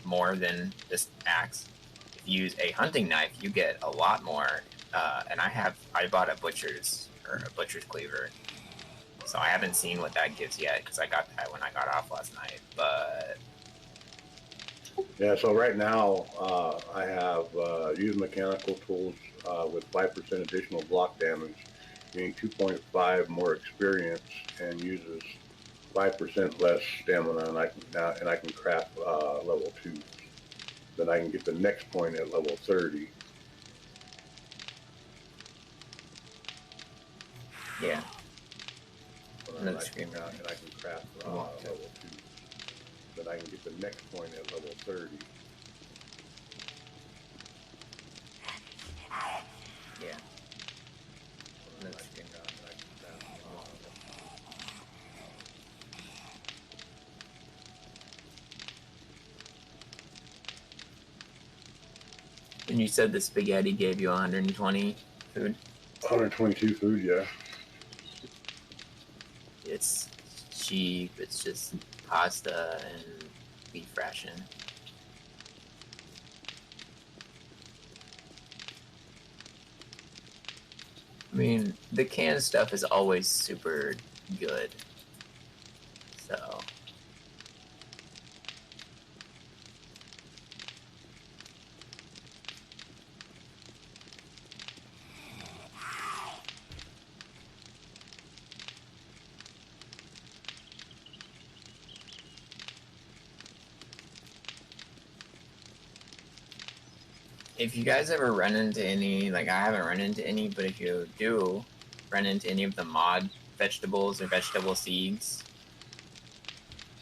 more than this axe. If you use a hunting knife, you get a lot more. And I bought a butcher's cleaver, so I haven't seen what that gives yet because I got that when I got off last night. But yeah, so right now I have used mechanical tools with 5% additional block damage, getting 2.5 more experience, and uses 5% less stamina, and I can craft level 2. Then I can get the next point at level 30. yeah, And I can craft level 2. Then I can get the next point at level 30. Yeah. And you said the spaghetti gave you 120 food? 122 food, yeah. It's cheap. It's just pasta and beef ration. I mean, the canned stuff is always super good. So if you guys ever run into any, like I haven't run into any, but if you do run into any of the mod vegetables or vegetable seeds,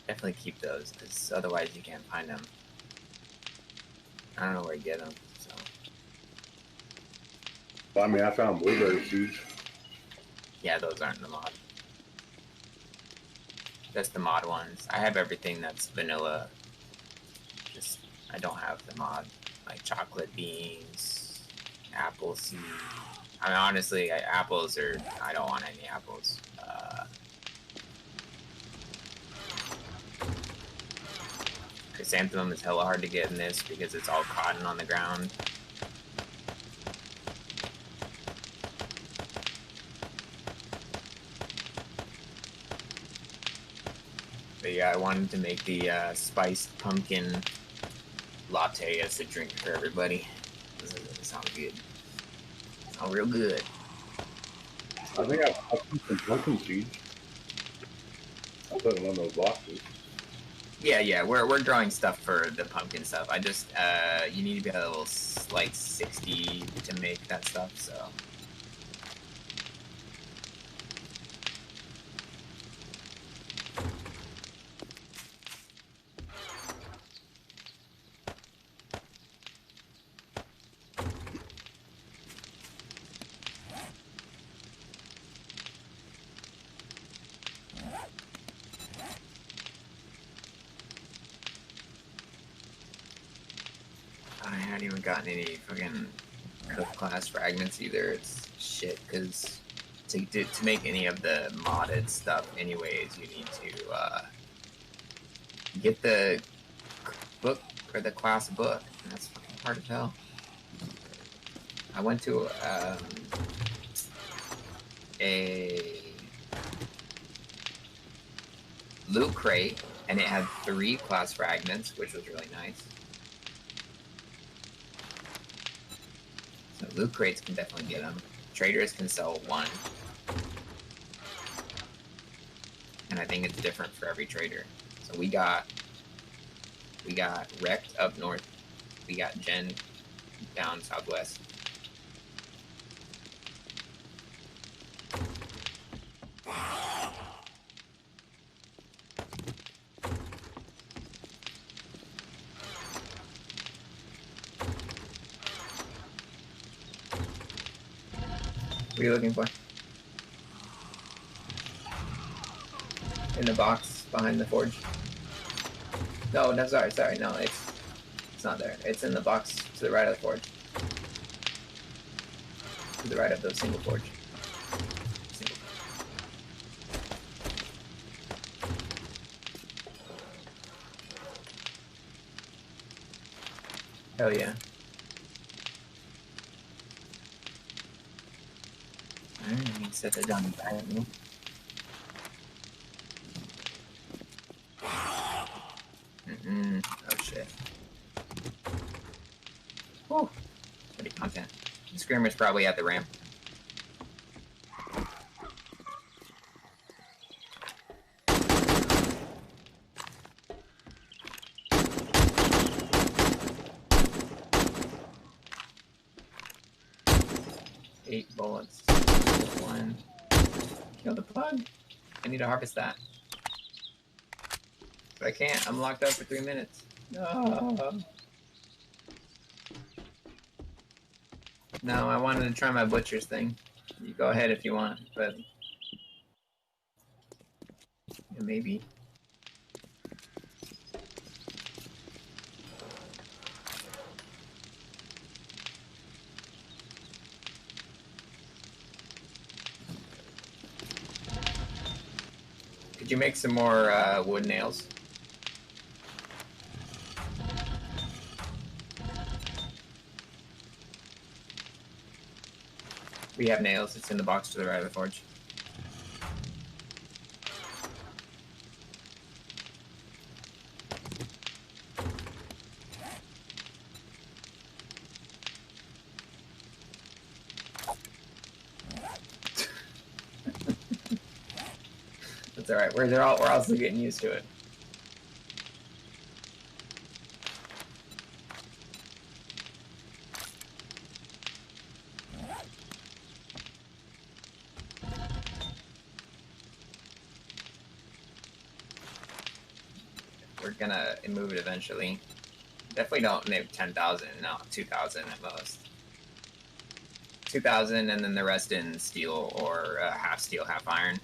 definitely keep those because otherwise you can't find them. I don't know where to get them. So. Well, I mean, I found blueberry seeds. Yeah, those aren't the mod. That's the mod ones. I have everything that's vanilla. Just I don't have the mod, like chocolate beans, apple seed. I mean, honestly, apples are. I don't want any apples. Chrysanthemum is hella hard to get in this because it's all cotton on the ground. But yeah, I wanted to make the spiced pumpkin latte as a drink for everybody. This sounds good. Sounds real good. I think I put some pumpkin seeds. I put them in those boxes. Yeah, we're drawing stuff for the pumpkin stuff. I just you need to be at a level like 60 to make that stuff, so. I haven't even gotten any fucking cook class fragments either. It's shit because to make any of the modded stuff, anyways, you need to get the book or the class book, and that's fucking hard as hell. I went to a loot crate, and it had 3 class fragments, which was really nice. So loot crates can definitely get them. Traders can sell 1. And I think it's different for every trader. So we got Wrecked up north. We got Jen down southwest. What are you looking for? In the box behind the forge. No, sorry. No, it's not there. It's in the box to the right of the forge. To the right of the single forge. Hell yeah. Alright, you set that down behind me. Oh shit. Whew. Pretty content. The Screamer's probably at the ramp. Eight bullets. One. Kill the pug. I need to harvest that. But I can't. I'm locked up for 3 minutes. No. No, I wanted to try my butcher's thing. You go ahead if you want, but yeah, maybe. Could you make some more wood nails? We have nails. It's in the box to the right of the forge. That's all right. We're also getting used to it. We're gonna move it eventually. Definitely don't make 10,000. No, 2,000 at most. 2,000, and then the rest in steel or half steel, half iron.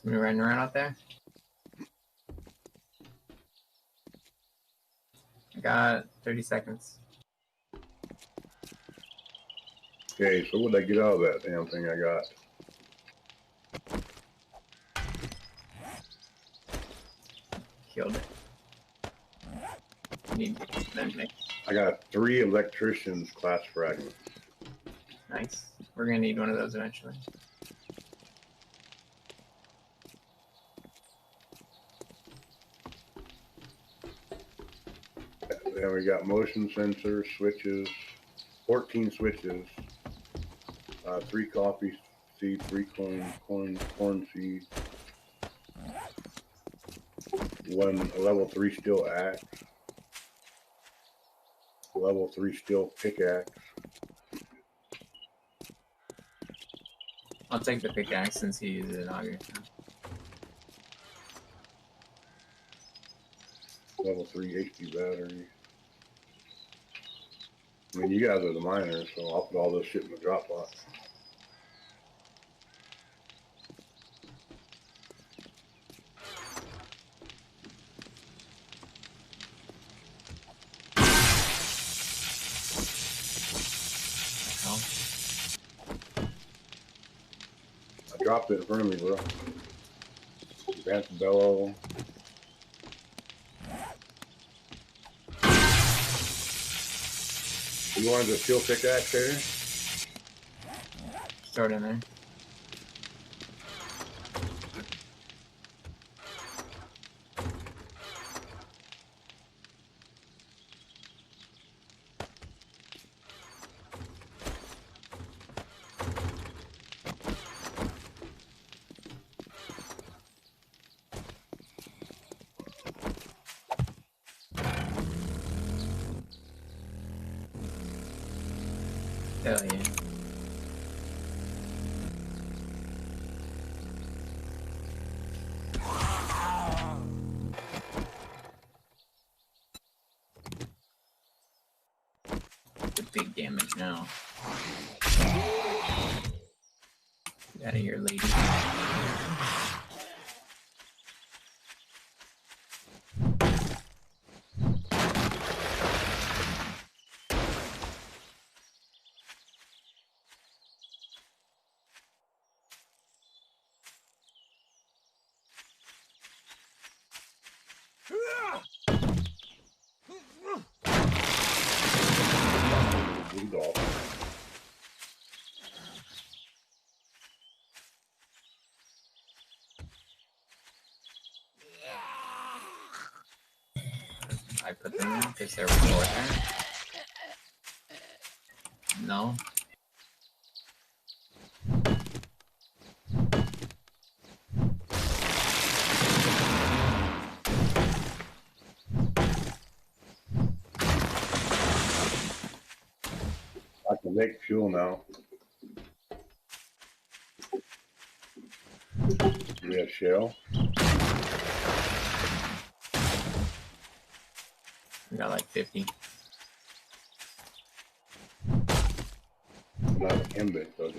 Somebody running around out there? I got 30 seconds. Okay, so what did I get out of that damn thing I got? Killed it. Need them to make. I got 3 electrician's class fragments. Nice. We're gonna need one of those eventually. Then we got motion sensors, switches, 14 switches, 3 coffee seed, 3 corn seed, 1 level 3 steel axe, level 3 steel pickaxe. I'll take the pickaxe since he uses an auger. Level 3 HD battery. I mean, you guys are the miners, so I'll put all this shit in the drop box. I dropped it in front of me, bro. Advanced bellow. You wanted a steel pickaxe there? Throw it in there. Hell yeah. The big damage now. Get out of here, lady. Bleed off. I put them in because there was more there. No. I can make fuel now. We have shell. We got like 50. Not a Kimbit, so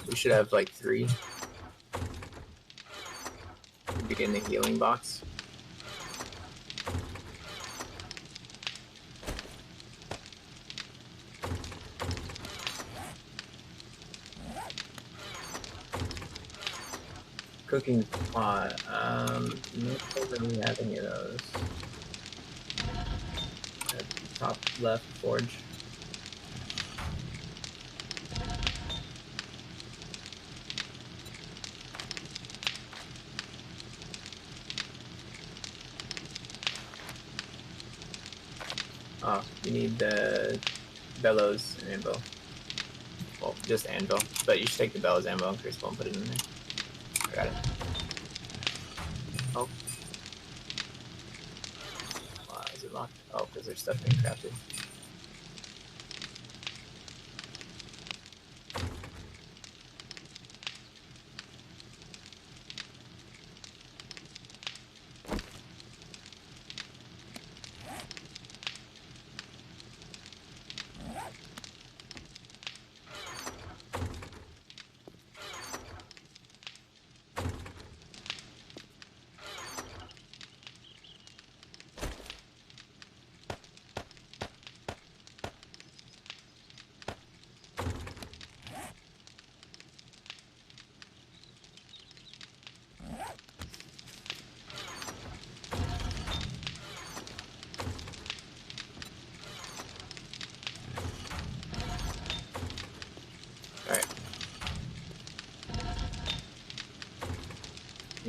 We should have like 3. Be in the healing box. Cooking pot. Not really have any of those. At top left forge. Oh, you need the bellows and anvil. Well, just anvil, but you should take the bellows anvil and crucible and put it in there. I got it. Oh. Why is it locked? Oh, because there's stuff being crafted.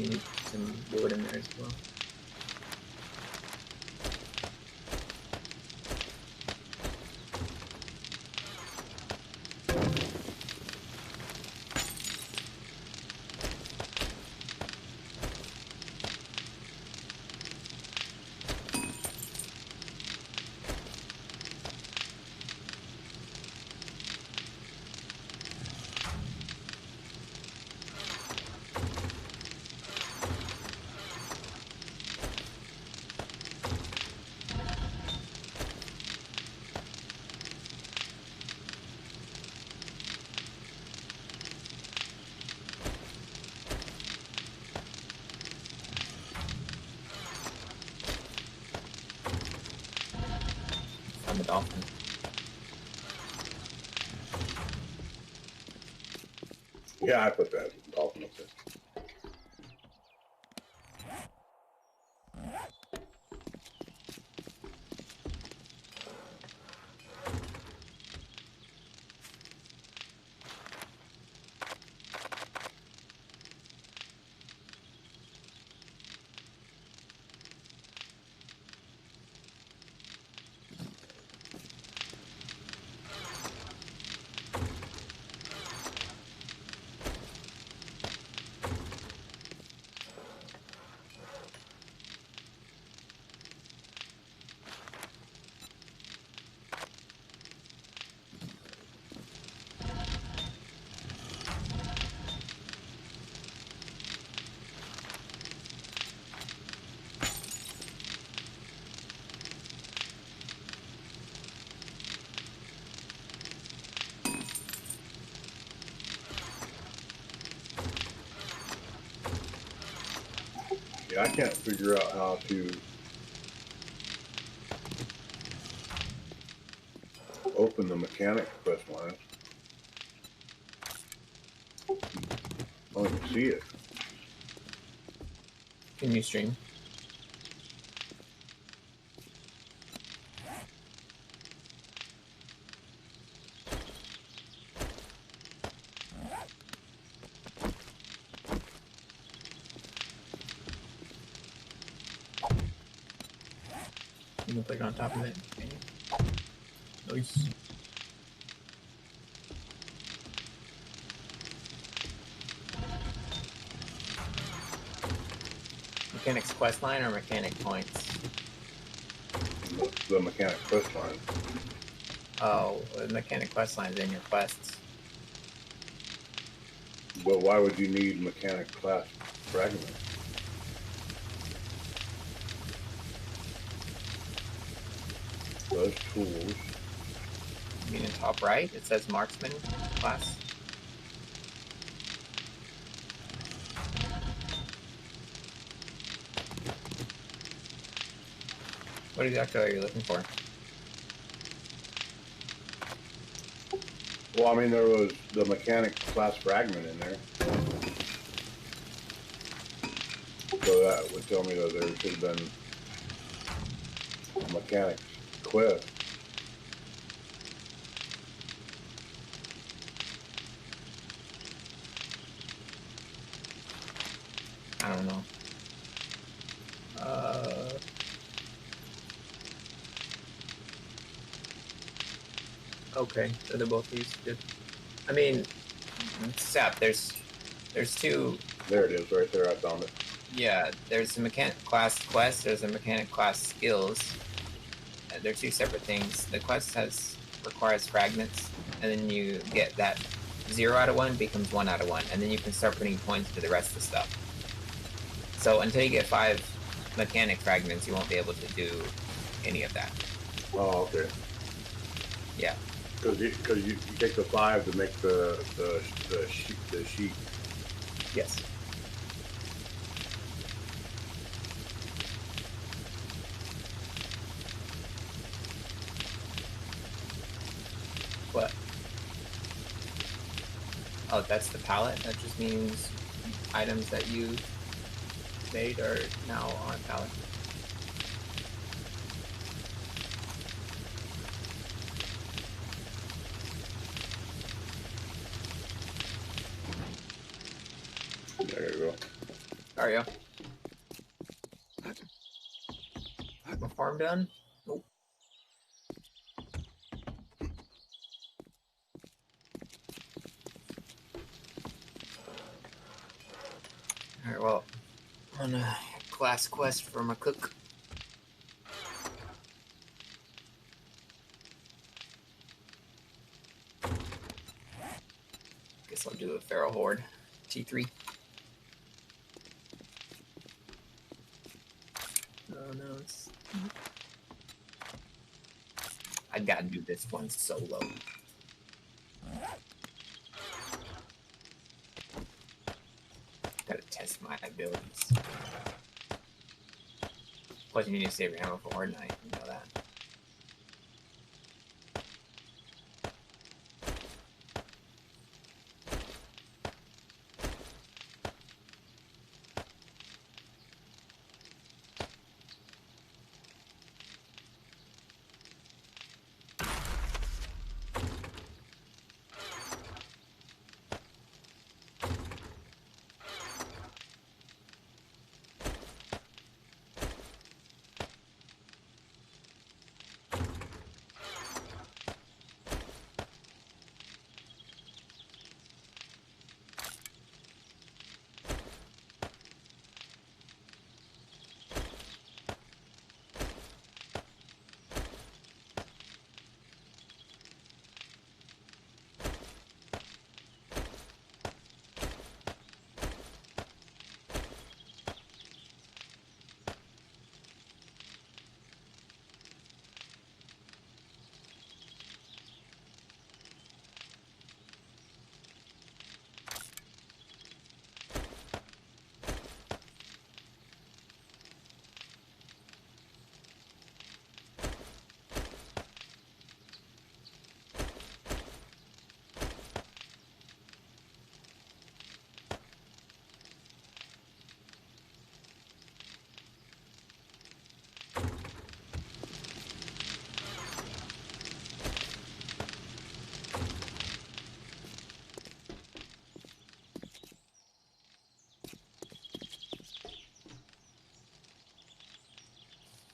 You need some wood in there as well. Found the dolphin. Yeah, I put that dolphin up there. Yeah, I can't figure out how to open the mechanic quest line. I don't even see it. Can you stream? You can click on top of it. Can you? Nice. Mechanics quest line or mechanic points? The mechanic quest line. Oh, the mechanic quest lines in your quests. But why would you need mechanic class fragment? Those tools. You mean in top right? It says marksman class. What exactly are you looking for? Well, I mean, there was the mechanic class fragment in there. So that would tell me that there should have been a mechanic quest. I don't know. Okay, so they're both used. Good. I mean, Sap, there's two. There it is, right there. I found it. Yeah, there's a mechanic class quest. There's a mechanic class skills. They're two separate things. The quest requires fragments, and then you get that 0 out of 1 becomes 1 out of 1, and then you can start putting points to the rest of the stuff. So until you get 5 mechanic fragments, you won't be able to do any of that. Oh, okay. Yeah. Because you take the 5 to make the sheet. Yes. What? Oh, that's the palette. That just means items that you made are now on palette. There you go. Ario. My farm done? Nope. Alright, well, I'm on a class quest for my cook. Guess I'll do a Feral Horde. T3. Oh no, it's... I gotta do this one solo. Gotta test my abilities. Plus, you need to save your ammo for Horde Night. You know that.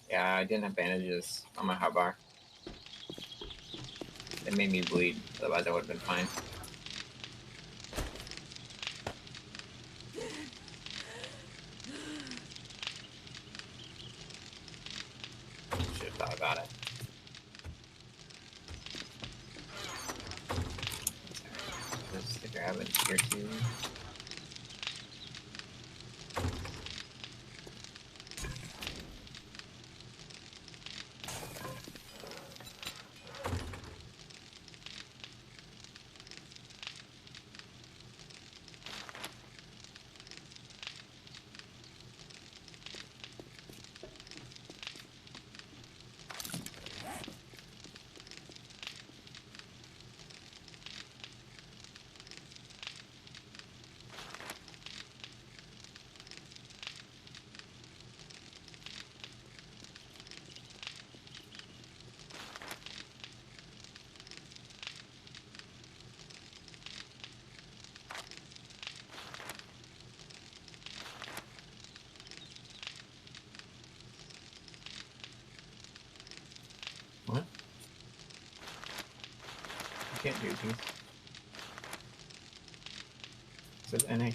Yeah, I didn't have bandages on my hotbar. It made me bleed, otherwise I would have been fine. Should have thought about it. Let's grab it here too. What? You can't do these. It says NA.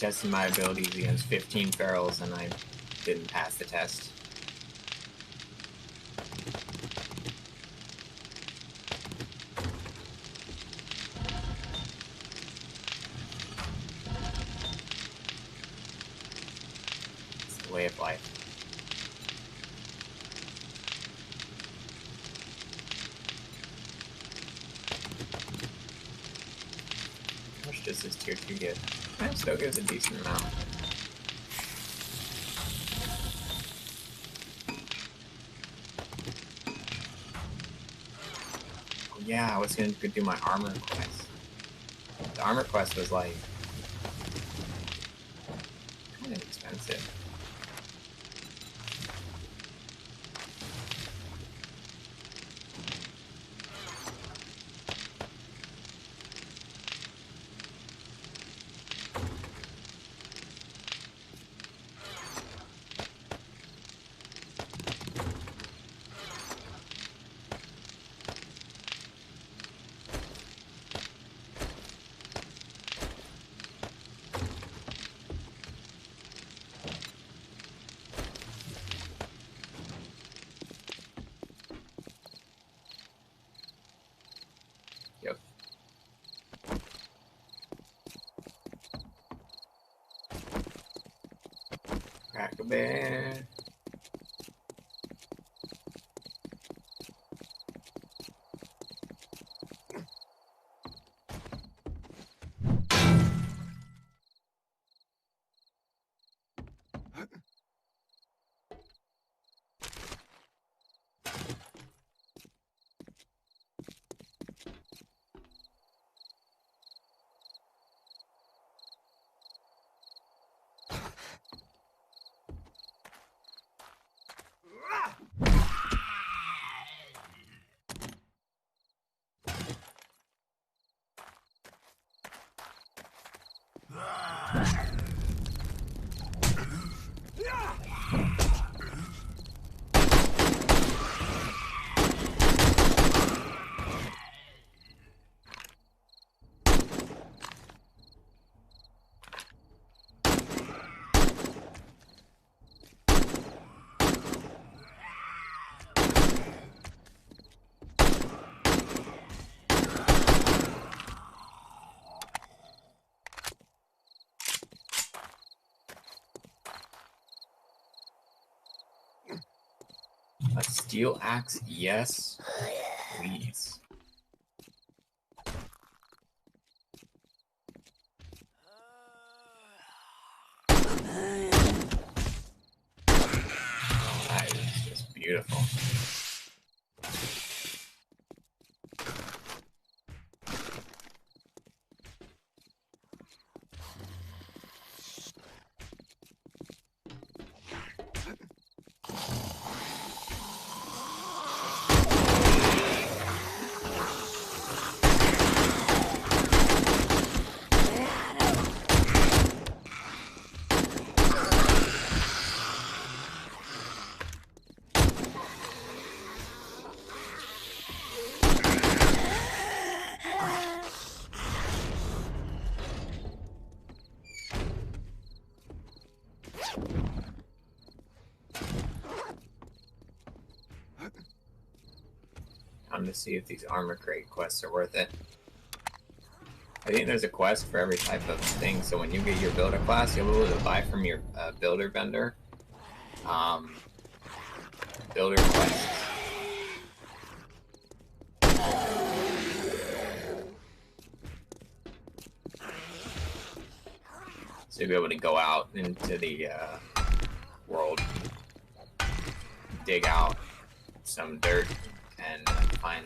tested my abilities against 15 ferals and I didn't pass the test. It's the way of life. How much does this tier 2 get? It still gives a decent amount. Oh, yeah, I was gonna go do my armor quest. The armor quest was like kind of expensive. Yep. Crack a bear. A steel axe? Yes, please. That is just beautiful. I'm to see if these armor crate quests are worth it. I think there's a quest for every type of thing, so when you get your builder class, you'll be able to buy from your builder vendor builder quests. So you'll be able to go out into the world, dig out some dirt, and find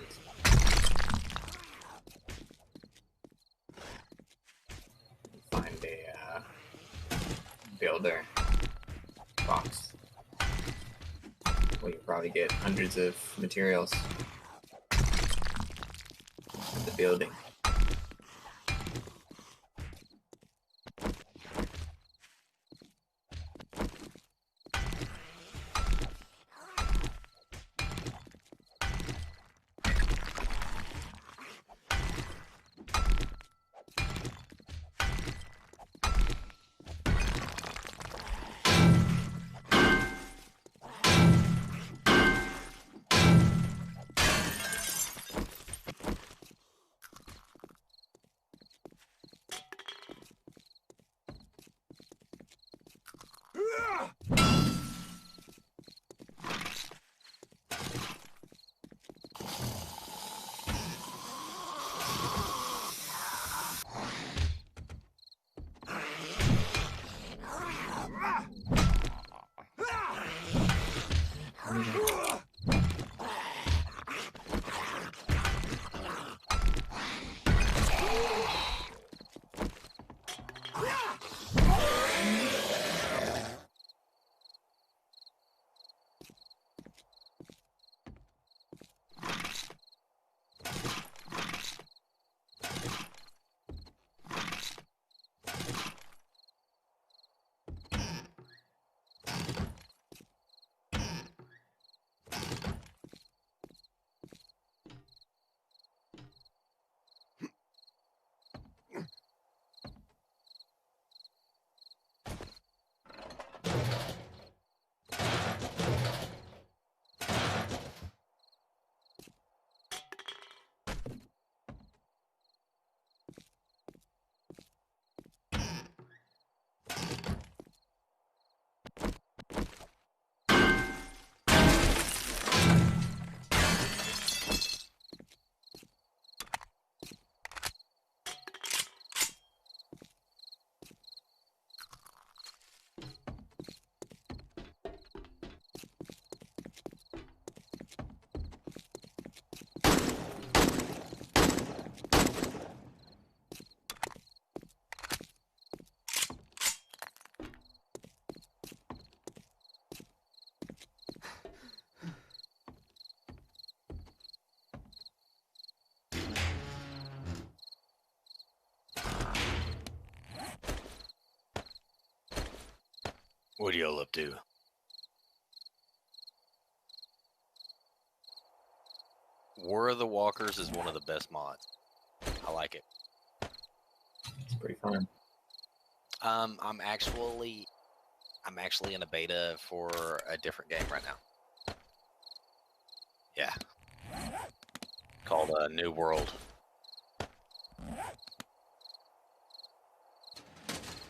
a builder box. Well, you probably get hundreds of materials for the building. What are y'all up to? War of the Walkers is one of the best mods. I like it. It's pretty fun. I'm actually in a beta for a different game right now. Yeah. Called New World.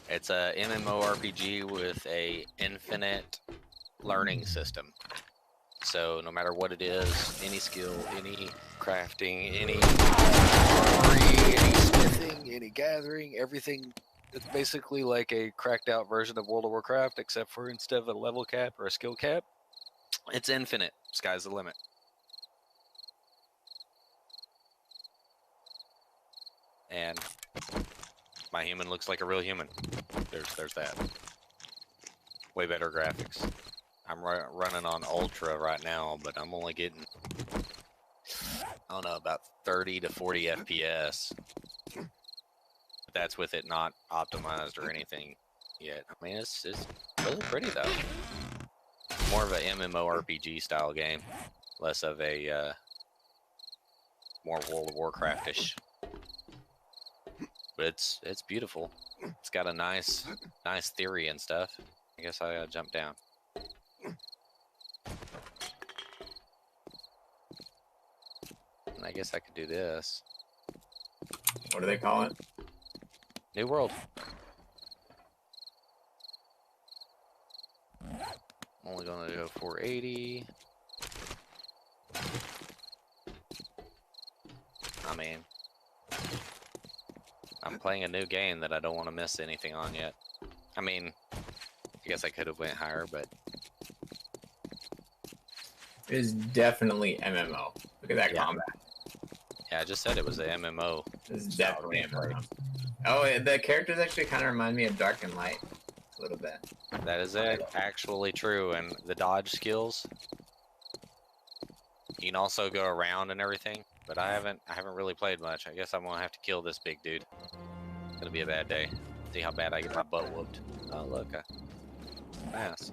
It's a MMORPG with a infinite learning system. So no matter what it is, any skill, any crafting, any armory, any smithing, any gathering, everything, it's basically like a cracked out version of World of Warcraft, except for instead of a level cap or a skill cap, it's infinite. Sky's the limit. And my human looks like a real human. There's that. Way better graphics. I'm running on Ultra right now, but I'm only getting, I don't know, about 30 to 40 FPS. But that's with it not optimized or anything yet. I mean, it's really pretty though. More of a MMORPG style game, less of a more World of Warcraft-ish. But it's beautiful. It's got a nice theory and stuff. I guess I gotta jump down. And I guess I could do this. What do they call it? New World. I'm only gonna go 480. I mean, I'm playing a new game that I don't want to miss anything on yet. I mean, I guess I could have went higher, but It is definitely MMO. Look at that Yeah. combat. yeah, I just said it was a MMO. This is style definitely gameplay. MMO. Oh, the characters actually kind of remind me of Dark and Light a little bit. That is actually true, and the dodge skills. You can also go around and everything, but I haven't really played much. I guess I'm gonna have to kill this big dude. It's gonna be a bad day. See how bad I get my butt whooped. Oh look, ass.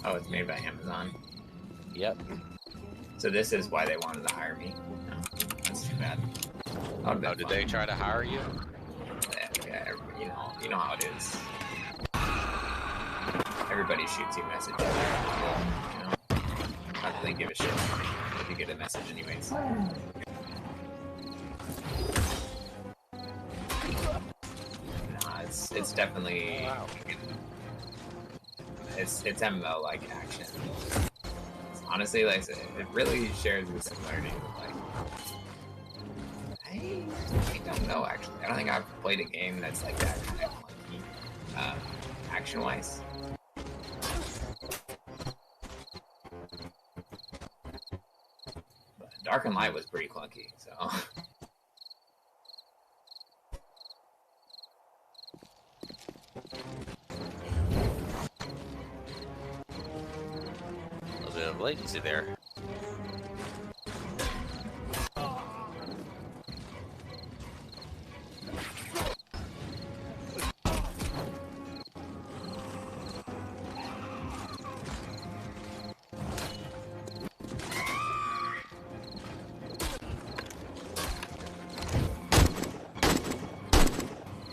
Oh, it's made by Amazon. Yep. So this is why they wanted to hire me. No, that's too bad. Oh, did they try to hire you? Yeah, you know how it is. Everybody shoots you messages. You know, not that they give a shit if you get a message anyways. Nah, it's definitely. Wow. it's MMO like action. Honestly, like I said, it really shares the similarity with like. I don't know actually. I don't think I've played a game that's like that kind of clunky, action-wise. But Dark and Light was pretty clunky, so. A little bit of latency there.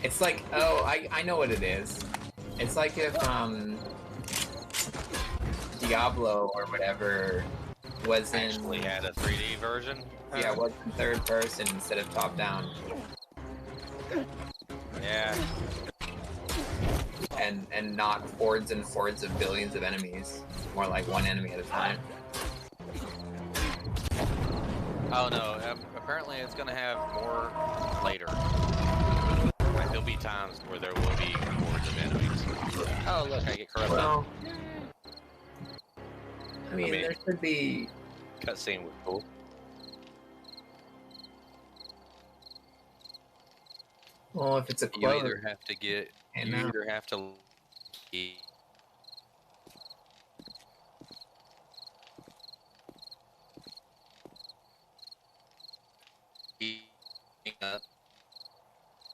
It's like, oh, I know what it is. It's like if Diablo or whatever was in Actually had a 3D version. yeah, was in third person instead of top down, Yeah. and not hordes and hordes of billions of enemies, more like one enemy at a time. Oh no. Apparently, it's gonna have more later. Like, there'll be times where there will be hordes of enemies. Oh look, I get corrupted. Well, I mean, there should be. Cutscene was cool. Well, if it's a You quote, either have to get. and You now- either have to.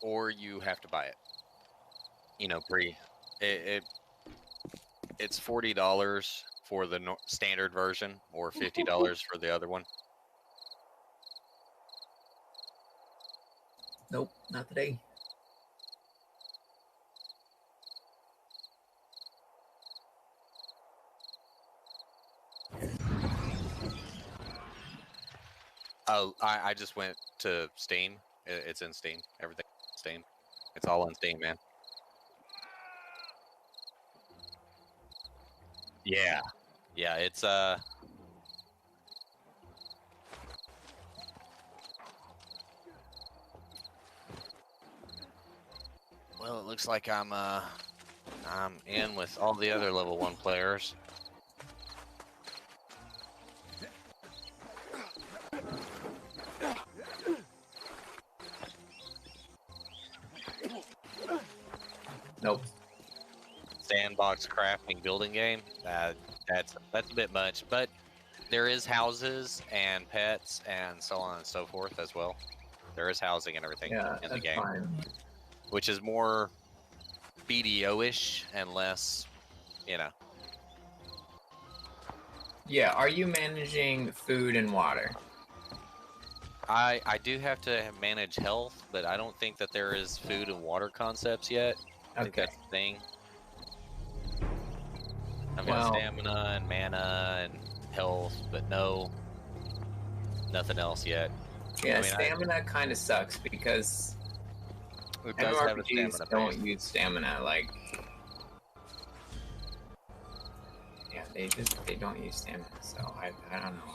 Or you have to buy it. You know, it's $40 for the standard version, or $50 for the other one. Nope, not today. Oh, I just went to Steam. It's in Steam. Everything Steam. It's all on Steam, man. Yeah. Yeah, it's well, it looks like I'm in with all the other level 1 players. Nope. Sandbox crafting building game. That's a bit much, but there is houses and pets and so on and so forth as well. There is housing and everything Yeah, in the that's game, fine. which is more BDO-ish and less, you know. Yeah, are you managing food and water? I do have to manage health, but I don't think that there is food and water concepts yet. I think Okay. that's the thing. I've got Well- stamina and mana and health, but nothing else yet. Yeah, I mean, stamina kind of sucks because It does have a MMORPGs stamina don't base. use stamina. Like, yeah, they don't use stamina. So I don't know.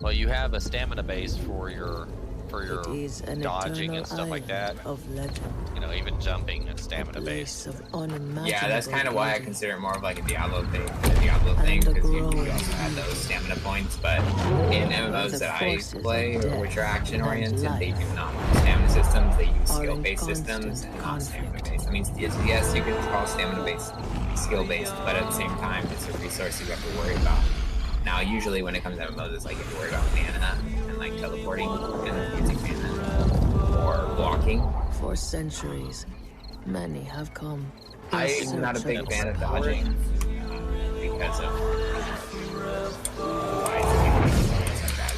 Well, you have a stamina base for your It is an dodging eternal and stuff like that. island of legend, You know, even jumping and a stamina base. place of unimaginable Yeah, that's kind of why I beauty. consider it more of like a Diablo thing, because you growing also have those stamina points. But in MMOs The that I forces of play, death which are action oriented, and they life do not use stamina systems. They use are in skill based systems constant and not stamina conflict. based. I mean, yes, you can call stamina based skill based, but at the same time, it's a resource you have to worry about. Now, usually when it comes to MMOs, it's like you have to worry about mana and like teleporting and using mana or blocking. For centuries, many have come. in I'm not a search big of fan of power. dodging because of why it's like that.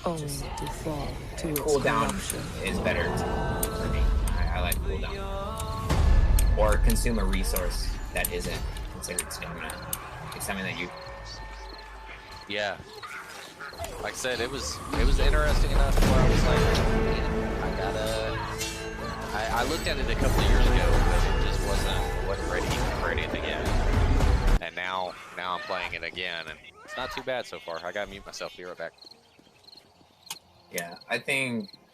Only to fall to its Cooldown corruption. is better for me. I like cooldown. Or consume a resource that isn't considered stamina. It's something that you. Yeah. Like I said, it was interesting enough where I was like, man, I looked at it a couple of years ago, but it just wasn't tried Heat for anything yet. And now I'm playing it again, and it's not too bad so far. I gotta mute myself. Be right back. Yeah,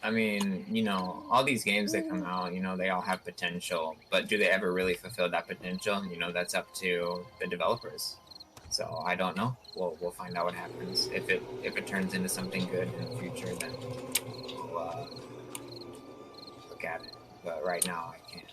I mean, you know, all these games that come out, you know, they all have potential, but do they ever really fulfill that potential? You know, that's up to the developers. So I don't know. We'll find out what happens. If it turns into something good in the future, then we'll look at it. But right now, I can't.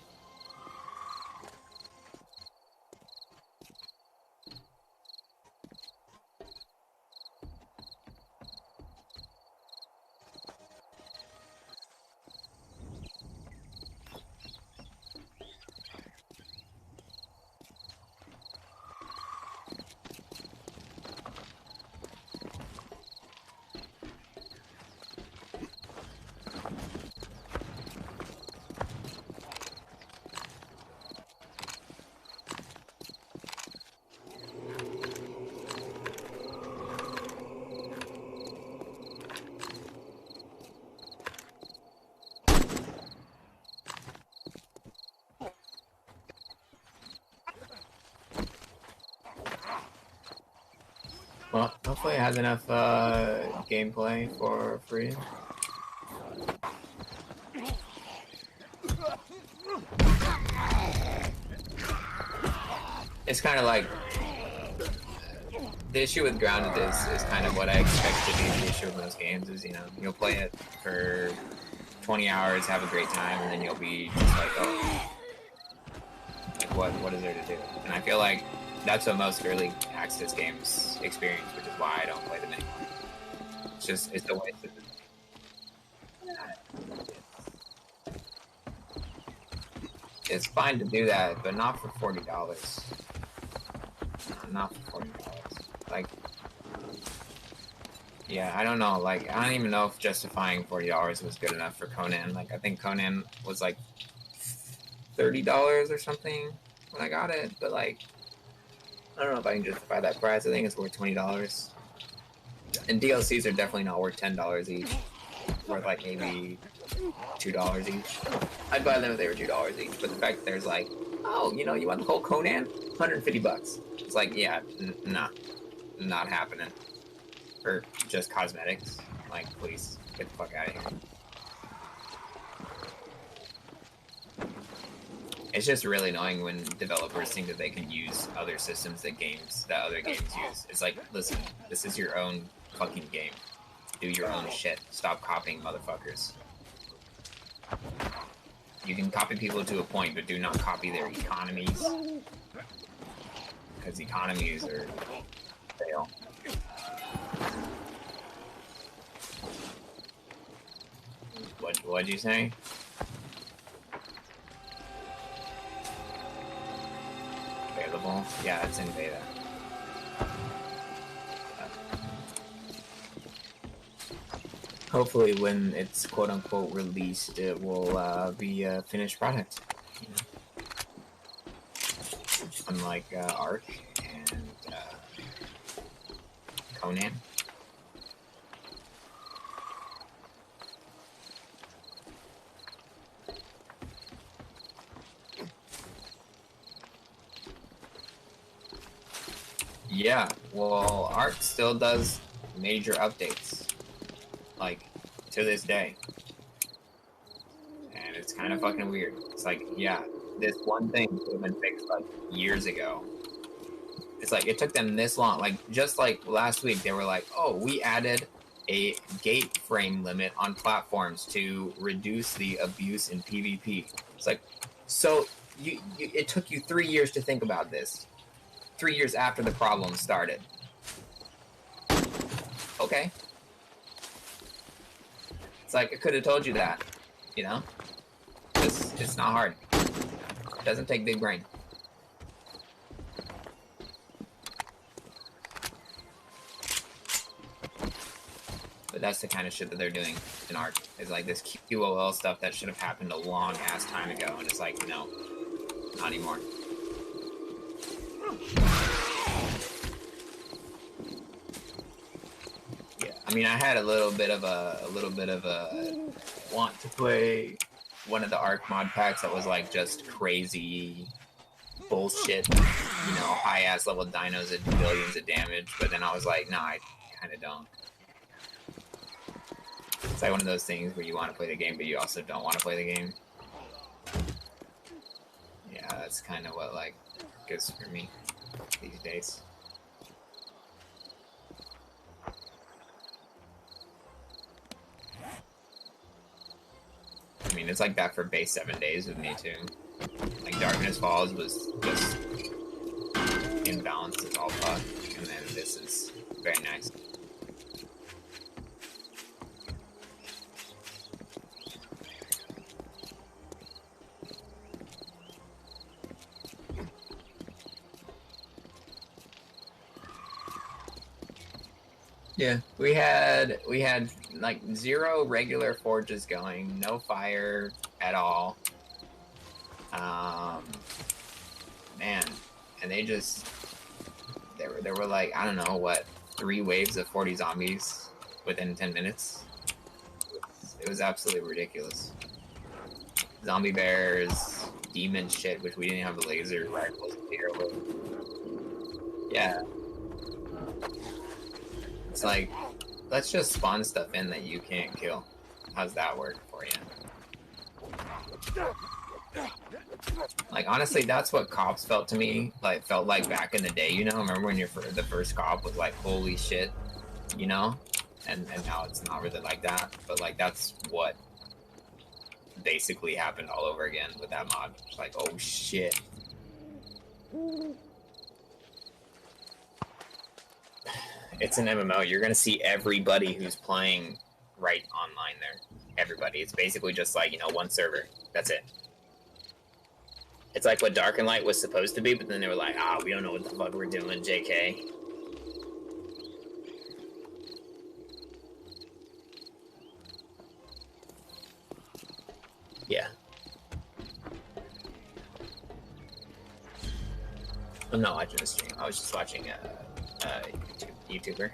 Well, hopefully it has enough gameplay for free. It's kind of like the issue with Grounded is kind of what I expect to be the issue with most games is, you know, you'll play it for 20 hours, have a great time, and then you'll be just like, oh, like what is there to do? And I feel like that's what most early access games experience, which is why I don't play them anymore. It's the way it's fine to do that, but not for $40. Not for $40. Like, yeah, I don't know. Like, I don't even know if justifying $40 was good enough for Conan. Like, I think Conan was like $30 or something when I got it, but like, I don't know if I can justify that price. I think it's worth $20. And DLCs are definitely not worth $10 each. Worth like maybe $2 each. I'd buy them if they were $2 each. But the fact that there's like, oh, you know, you want the whole Conan? $150. It's like, yeah, nah, not happening. For just cosmetics. Like, please, get the fuck out of here. It's just really annoying when developers think that they can use other systems that other games use. It's like, listen, this is your own fucking game. Do your own shit. Stop copying motherfuckers. You can copy people to a point, but do not copy their economies. Because economies are fail. What'd you say? Available? Yeah, it's in beta. Hopefully when it's quote-unquote released, it will be a finished product. You know? Unlike Ark and Conan. Yeah, well, Ark still does major updates, like, to this day. And it's kind of fucking weird. It's like, yeah, this one thing could have been fixed, like, years ago. It's like, it took them this long. Like, just like last week, they were like, oh, we added a gate frame limit on platforms to reduce the abuse in PvP. It's like, so it took you 3 years to think about this. 3 years after the problem started. Okay. It's like, I could have told you that, you know? It's not hard. It doesn't take big brain. But that's the kind of shit that they're doing in Ark. Is like this QOL stuff that should have happened a long ass time ago, and it's like, no, not anymore. Yeah, I mean, I had a little bit of a want to play one of the Ark mod packs that was like just crazy bullshit, you know, high ass level dinos that do billions of damage. But then I was like, nah, I kind of don't. It's like one of those things where you want to play the game, but you also don't want to play the game. Yeah, that's kind of what like goes for me these days. I mean, it's like that for base 7 days with me too. Like Darkness Falls was just imbalanced as all fuck, and then this is very nice. Yeah, we had like 0 regular forges going, no fire at all. Man, and they just there were like, I don't know what, 3 waves of 40 zombies within 10 minutes. It was absolutely ridiculous. Zombie bears, demon shit, which we didn't have laser rifles to deal with. Yeah. It's like, let's just spawn stuff in that you can't kill. How's that work for you? Like, honestly, that's what cops felt to me, like, felt like back in the day, you know? Remember when the first cop was like, holy shit, you know? And now it's not really like that, but like, that's what basically happened all over again with that mod. It's like, oh shit. It's an MMO. You're gonna see everybody who's playing right online there. Everybody. It's basically just like, you know, one server. That's it. It's like what Dark and Light was supposed to be, but then they were like, ah, we don't know what the fuck we're doing, JK. Yeah. I'm not watching the stream. I was just watching a YouTuber.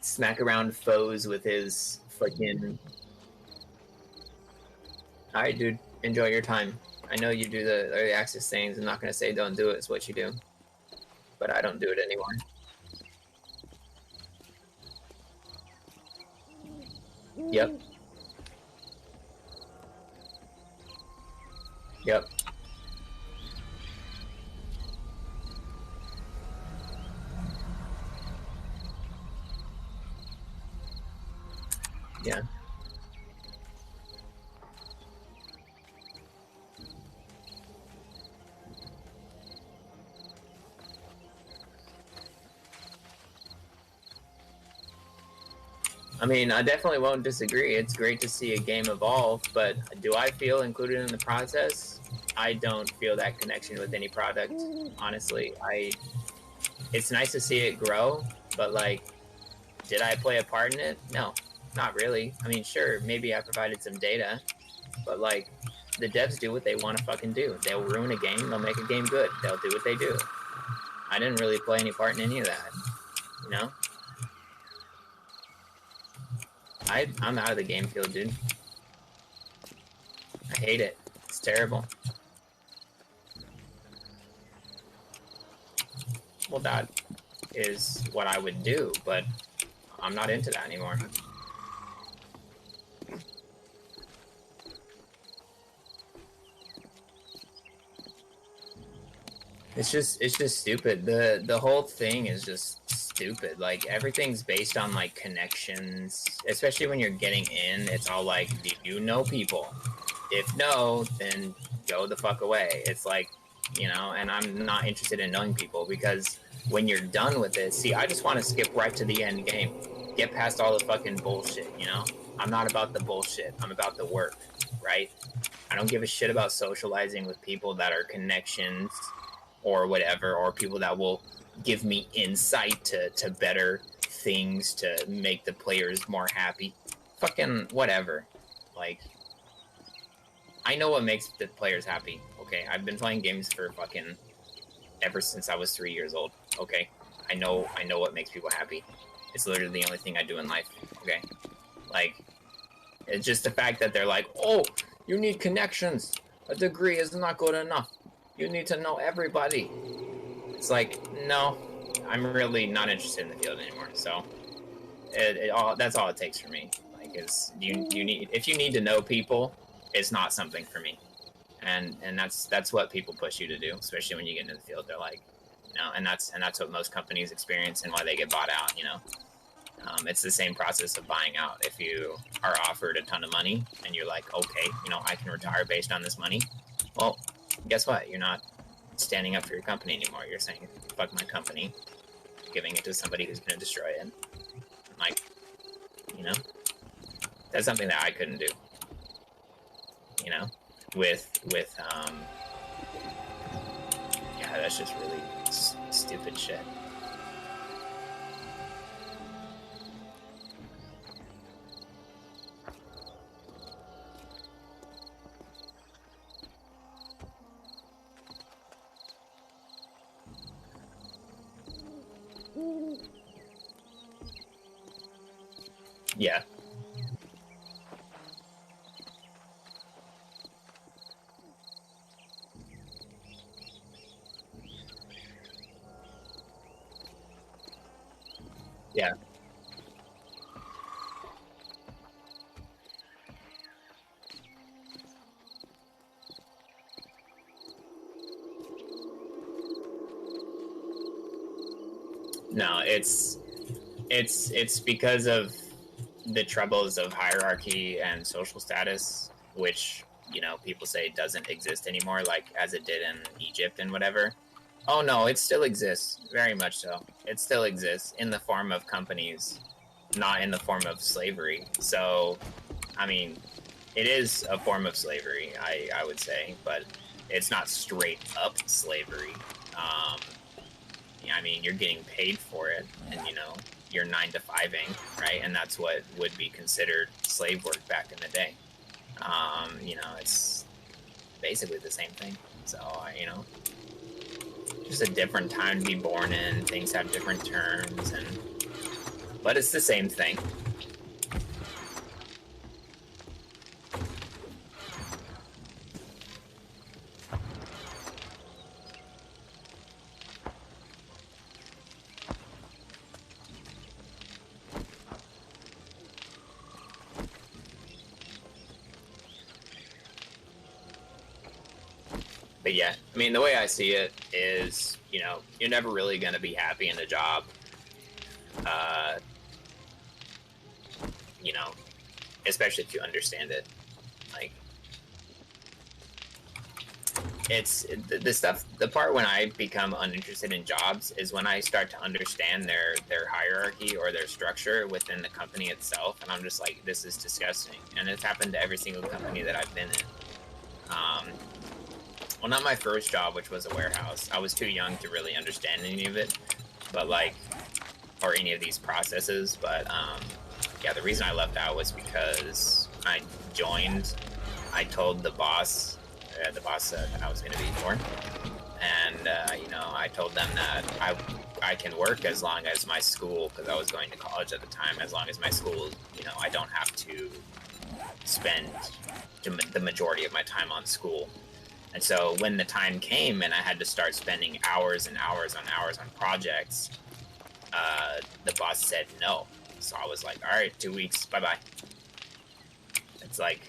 Smack around foes with his fucking... Alright, dude. Enjoy your time. I know you do the early access things. I'm not going to say don't do it. It's what you do. But I don't do it anymore. Yep. Yep. Yeah. I mean, I definitely won't disagree. It's great to see a game evolve, but do I feel included in the process? I don't feel that connection with any product, honestly. It's nice to see it grow, but like, did I play a part in it? No, not really. I mean, sure, maybe I provided some data, but like, the devs do what they want to fucking do. They'll ruin a game, they'll make a game good. They'll do what they do. I didn't really play any part in any of that, you know? I'm out of the game field, dude. I hate it. It's terrible. Well, that is what I would do, but I'm not into that anymore. It's just stupid. The whole thing is just stupid. Like, everything's based on like connections, especially when you're getting in. It's all like, do you know people? If no, then go the fuck away. It's like, you know, and I'm not interested in knowing people, because when you're done with it, see, I just want to skip right to the end game, get past all the fucking bullshit, you know? I'm not about the bullshit. I'm about the work, right? I don't give a shit about socializing with people that are connections or whatever, or people that will give me insight to better things to make the players more happy. Fucking whatever. Like, I know what makes the players happy, okay? I've been playing games for fucking ever since I was 3 years old, okay? I know what makes people happy. It's literally the only thing I do in life, okay? Like, it's just the fact that they're like, oh, you need connections. a degree is not good enough. You need to know everybody. It's like, no, I'm really not interested in the field anymore. So that's all it takes for me. Like, is you need, if you need to know people, it's not something for me. And that's what people push you to do, especially when you get into the field. They're like, and that's what most companies experience and why they get bought out. It's the same process of buying out. If you are offered a ton of money and you're like, okay, I can retire based on this money. Well, guess what? You're not standing up for your company anymore. You're saying, fuck my company, giving it to somebody who's going to destroy it. Like, that's something that I couldn't do. Yeah, that's just really stupid shit. Yeah. Yeah. No, it's because of the troubles of hierarchy and social status, which people say doesn't exist anymore, like as it did in Egypt and whatever. Oh no, it still exists, very much so. It still exists in the form of companies, not in the form of slavery. So, I mean, it is a form of slavery, I would say, but it's not straight up slavery. I mean, you're getting paid for it, and you're 9 to 5ing, right? And that's what would be considered slave work back in the day. It's basically the same thing. So, just a different time to be born in. Things have different terms, but it's the same thing. But yeah, I mean, the way I see it is, you're never really going to be happy in a job. Especially if you understand it. Like, it's the part when I become uninterested in jobs is when I start to understand their hierarchy or their structure within the company itself. And I'm just like, this is disgusting. And it's happened to every single company that I've been in. Well, not my first job, which was a warehouse. I was too young to really understand any of it, or any of these processes. But yeah, the reason I left out was because I joined. I told the boss that I was going to be born, and I told them that I can work as long as my school, because I was going to college at the time. As long as my school, I don't have to spend the majority of my time on school. And so when the time came and I had to start spending hours and hours on hours on projects, the boss said no. So I was like, all right, 2 weeks, bye-bye. It's like,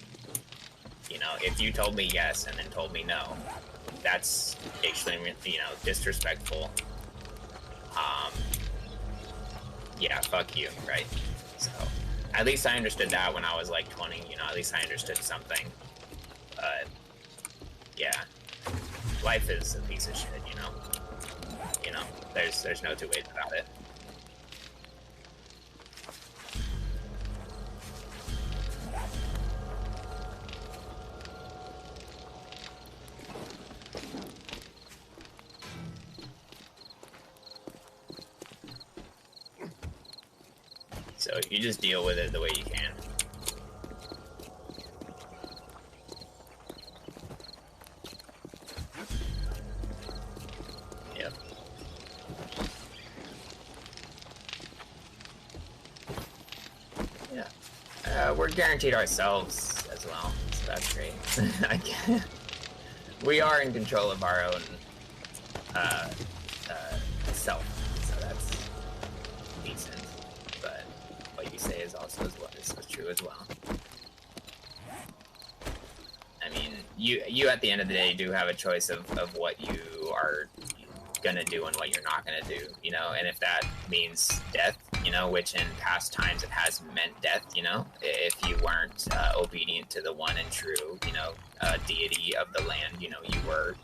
if you told me yes and then told me no, that's extremely, disrespectful. Yeah, fuck you, right? So at least I understood that when I was like 20, at least I understood something. But yeah, life is a piece of shit, there's no two ways about it. So you just deal with it the way you can. Yep. Yeah. We're guaranteed ourselves as well, so that's great. we are in control of our own self, so that's decent. But what you say is also is true as well. I mean, you at the end of the day do have a choice of what you are gonna do and what you're not gonna do, you know, and if that means death, you know, which in past times it has meant death, you know, if you weren't obedient to the one and true, you know, deity of the land, you know, you were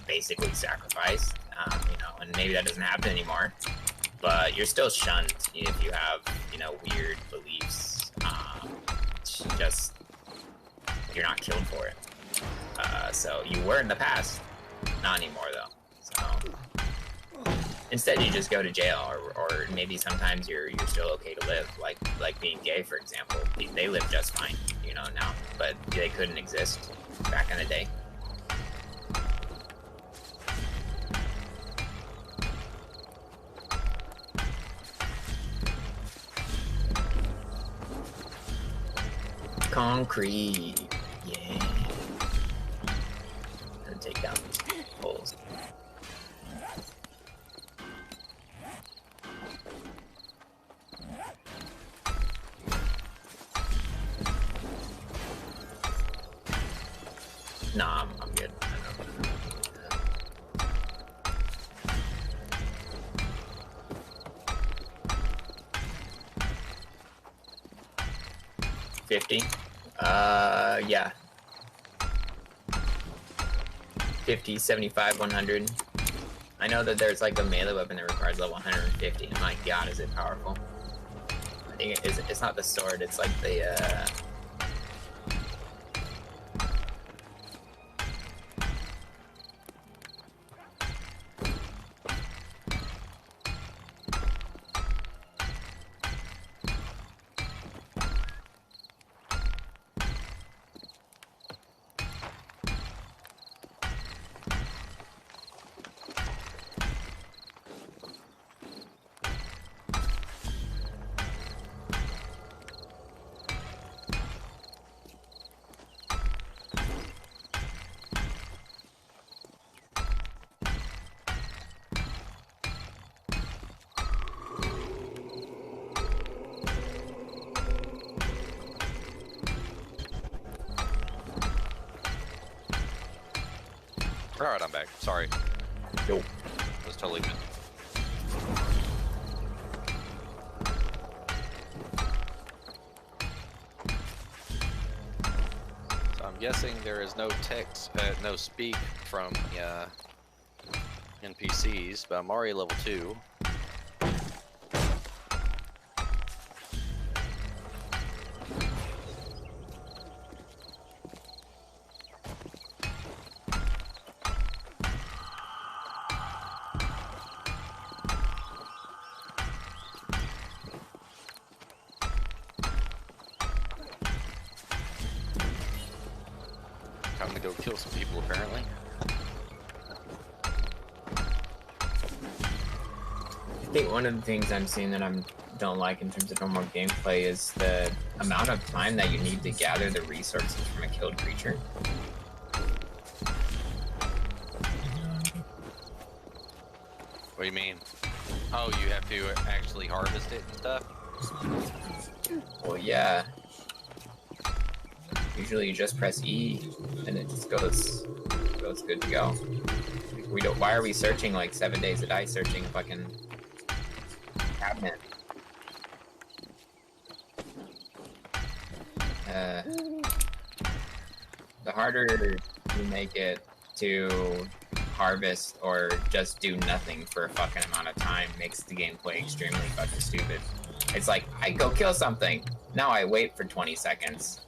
basically sacrificed, you know, and maybe that doesn't happen anymore, but you're still shunned if you have, you know, weird beliefs. Just you're not killed for it. So you were in the past, not anymore though. So instead, you just go to jail, or maybe sometimes you're still okay to live, like being gay, for example. They live just fine, you know, now, but they couldn't exist back in the day. Concrete, yeah. And take down these poles. Nah, I'm good. I know. 50? Yeah. 50, 75, 100. I know that there's like a melee weapon that requires level 150. My god, is it powerful. I think it's not the sword, it's like the, Alright, I'm back. Sorry. Yo. Was totally good. So I'm guessing there is no text, no speak from NPCs, but I'm already level 2. Time to go kill some people, apparently. I think one of the things I'm seeing that I don't like in terms of normal gameplay is the amount of time that you need to gather the resources from a killed creature. What do you mean? Oh, you have to actually harvest it and stuff? Well, yeah. Usually you just press E and it just goes good to go. We don't. Why are we searching like 7 days a day, searching a fucking cabinet? The harder you make it to harvest or just do nothing for a fucking amount of time makes the gameplay extremely fucking stupid. It's like, I go kill something. Now I wait for 20 seconds.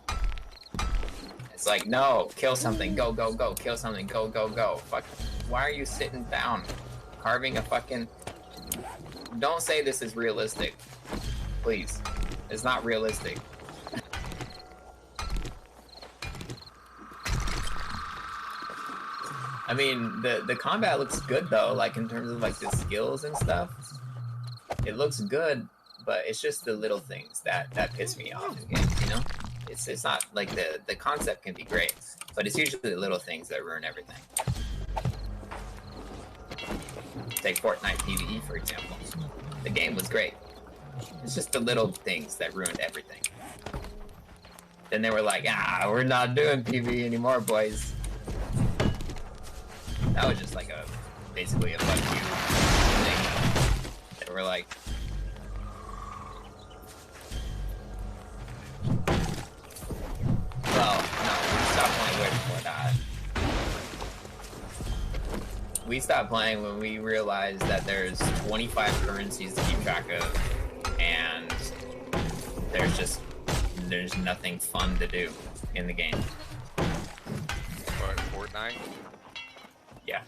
It's like, no, kill something, go, go, go, kill something, go, go, go. Fuck, why are you sitting down? Carving a fucking... Don't say this is realistic. Please. It's not realistic. I mean, the combat looks good though, like in terms of like the skills and stuff. It looks good, but it's just the little things that piss me off in games. You know, it's not like the concept can be great, but it's usually the little things that ruin everything. Take Fortnite PvE for example. The game was great. It's just the little things that ruined everything. Then they were like, we're not doing PvE anymore, boys. That was just like basically a fuck you thing. They were like, well, no, we stopped playing way before that. We stopped playing when we realized that there's 25 currencies to keep track of, and there's nothing fun to do in the game. What, Fortnite? Yeah.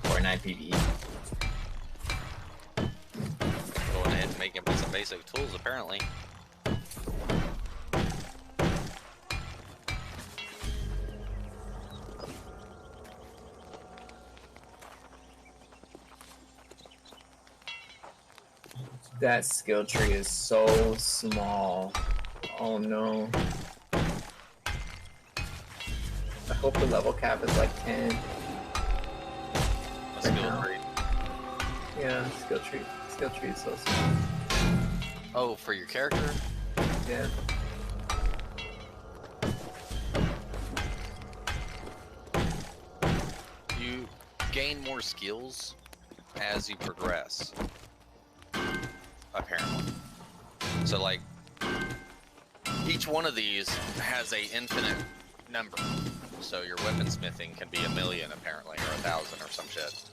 Fortnite PvE. Going ahead and making some basic tools, apparently. That skill tree is so small. Oh no. I hope the level cap is like 10. A skill tree. Yeah, skill tree. Skill tree is so small. Oh, for your character? Yeah. You gain more skills as you progress. Apparently. So like each one of these has a infinite number. So your weaponsmithing can be 1,000,000 apparently, or 1,000 or some shit.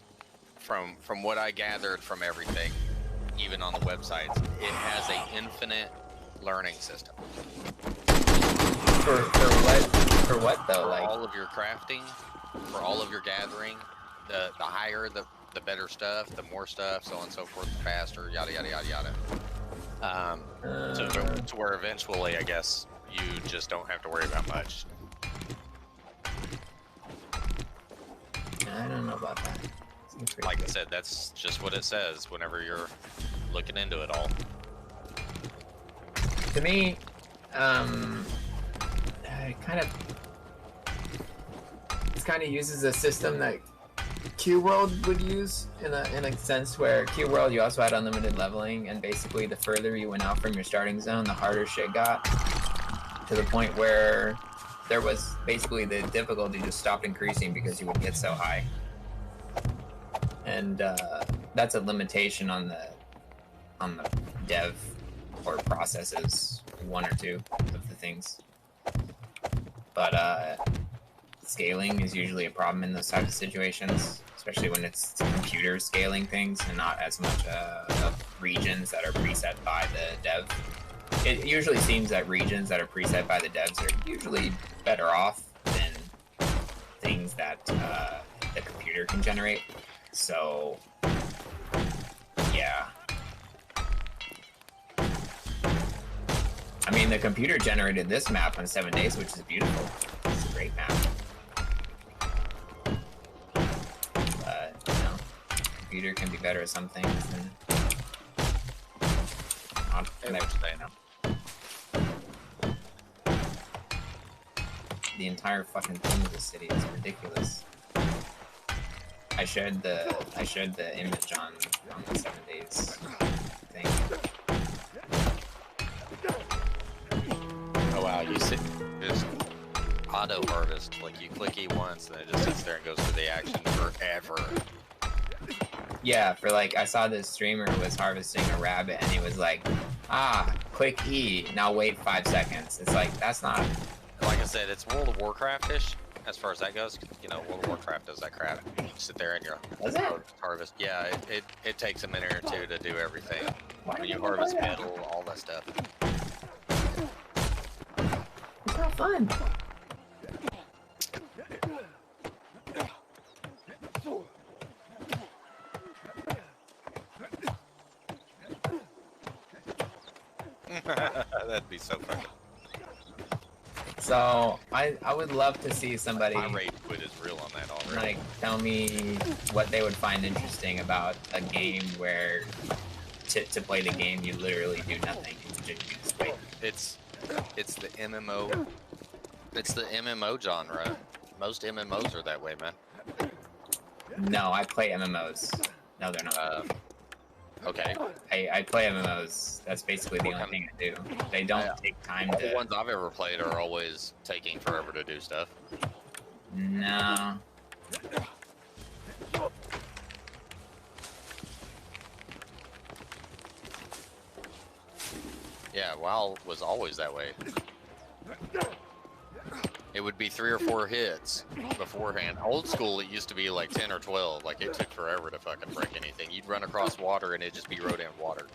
From what I gathered from everything, even on the websites, it has a infinite learning system. For what? For what though? For Like all of your crafting, for all of your gathering, the higher the better stuff, the more stuff, so on and so forth, the faster, yada yada yada yada. To where eventually, I guess, you just don't have to worry about much. I don't know about that. Seems pretty Like I good. said, that's just what it says whenever you're looking into it all. To me, it kind of uses a system that Q World would use in a sense where Q World you also had unlimited leveling, and basically the further you went out from your starting zone, the harder shit got, to the point where there was basically the difficulty just stopped increasing because you would get so high. And that's a limitation on the dev or processes, one or two of the things. But scaling is usually a problem in those types of situations, especially when it's computer scaling things and not as much of regions that are preset by the dev. It usually seems that regions that are preset by the devs are usually better off than things that the computer can generate. So, yeah. I mean, the computer generated this map in 7 days, which is beautiful. It's a great map. But, you know, computer can be better at some things than not. The entire fucking thing of the city is ridiculous. I shared the image on the 7 days thing. Oh wow, you sit just auto harvest, like you click E once and it just sits there and goes through the action forever. Yeah, for like, I saw this streamer was harvesting a rabbit and he was like, click E, now wait 5 seconds. It's like, that's not... Like I said, it's World of Warcraft-ish as far as that goes. You know, World of Warcraft does that crap. You sit there and you Does it? harvest. Yeah, it takes a minute or two to do everything. Why When did you I never harvest play that? metal, all that stuff. It's not fun. That'd be so funny. So, I would love to see somebody... My rage quit is real on that already. like tell me what they would find interesting about a game where to play the game, you literally do nothing. You just wait. It's the MMO. It's the MMO genre. Most MMOs are that way, man. No, I play MMOs. No, they're not. Okay. I play MMOs. That's basically the only thing I do. They don't take time The to. ones I've ever played are always taking forever to do stuff. No. Yeah, WoW was always that way. It would be 3 or 4 hits beforehand. Old school, it used to be like 10 or 12. Like, it took forever to fucking break anything. You'd run across water and it'd just be rodent water.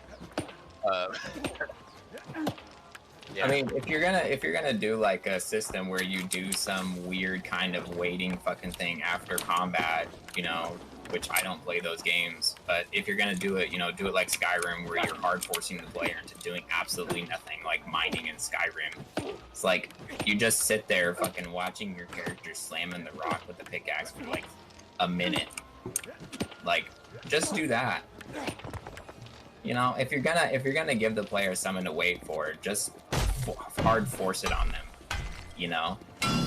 Yeah. I mean, if you're gonna do like a system where you do some weird kind of waiting fucking thing after combat, you know, which I don't play those games, but if you're gonna do it, you know, do it like Skyrim, where you're hard forcing the player into doing absolutely nothing, like mining in Skyrim. It's like you just sit there fucking watching your character slamming the rock with the pickaxe for like a minute. Like, just do that. You know, if you're gonna give the player something to wait for, just hard force it on them. You know,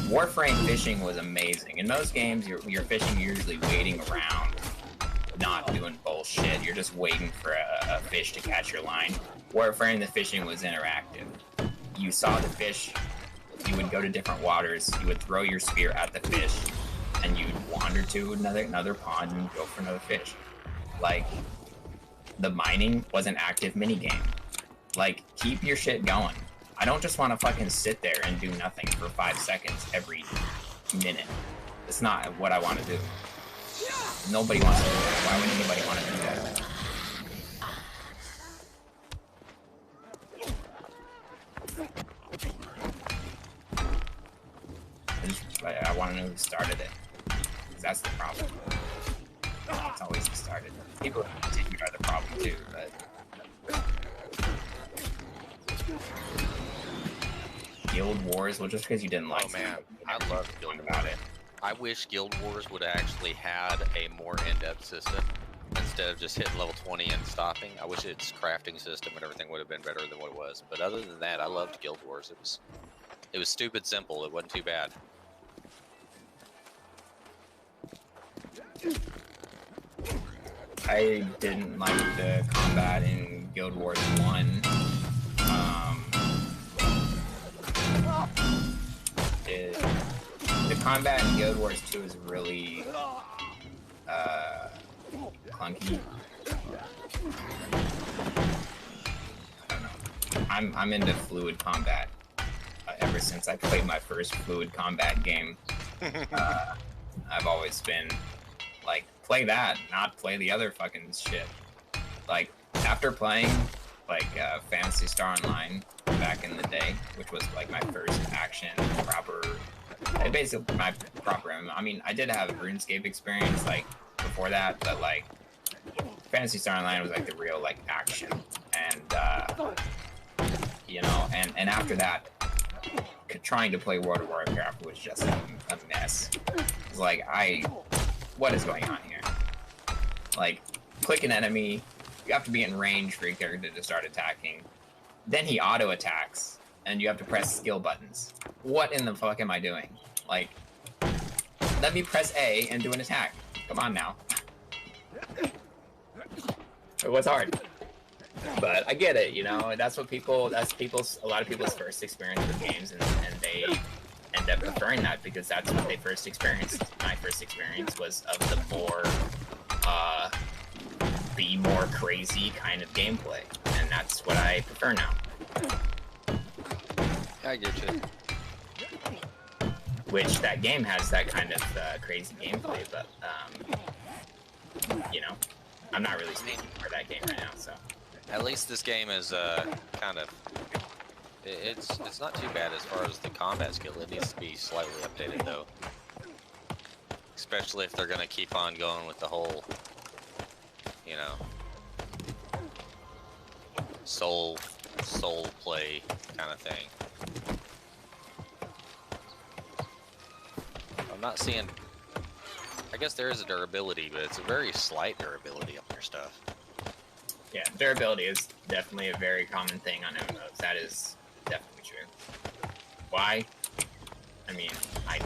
Warframe fishing was amazing. In most games, you're fishing, you're usually waiting around, not doing bullshit. You're just waiting for a fish to catch your line. Warframe, the fishing was interactive. You saw the fish, you would go to different waters, you would throw your spear at the fish, and you'd wander to another pond and go for another fish. Like, the mining was an active minigame. Like, keep your shit going. I don't just want to fucking sit there and do nothing for 5 seconds every minute. It's not what I want to do. Nobody wants to do that. Why would anybody want to do that? I want to know who started it. 'Cause that's the problem. It's always who started. People who continue are the problem too, but... Guild Wars, well, just because you didn't like Oh man, it, I love Guild about Wars. it. I wish Guild Wars would have actually had a more in-depth system instead of just hitting level 20 and stopping. I wish its crafting system and everything would have been better than what it was. But other than that, I loved Guild Wars. It was stupid simple. It wasn't too bad. I didn't like the combat in Guild Wars 1. The combat in Guild Wars 2 is really clunky. I don't know. I'm into fluid combat. Ever since I played my first fluid combat game, I've always been like, play that, not play the other fucking shit. Like, after playing like Phantasy Star Online back in the day, which was like my first action proper, basically my proper, I mean, I did have a RuneScape experience like before that, but like Phantasy Star Online was like the real like action, and you know, and after that, trying to play World of Warcraft was just a mess. It's like, what is going on here? Like, click an enemy, you have to be in range for your character to start attacking. Then he auto attacks, and you have to press skill buttons. What in the fuck am I doing? Like, let me press A and do an attack. Come on now. It was hard. But I get it, you know, that's a lot of people's first experience with games, and they end up preferring that because that's what they first experienced. My first experience was of the more, be more crazy kind of gameplay, and that's what I prefer now. I get you. Which that game has that kind of crazy gameplay, but, you know, I'm not really speaking for that game right now, so. At least this game is kind of. It's not too bad as far as the combat skill. It needs to be slightly updated though, especially if they're gonna keep on going with the whole, you know, soul play kind of thing. I'm not seeing. I guess there is a durability, but it's a very slight durability on your stuff. Yeah, durability is definitely a very common thing on MMOs. That is definitely true. Why? I mean, I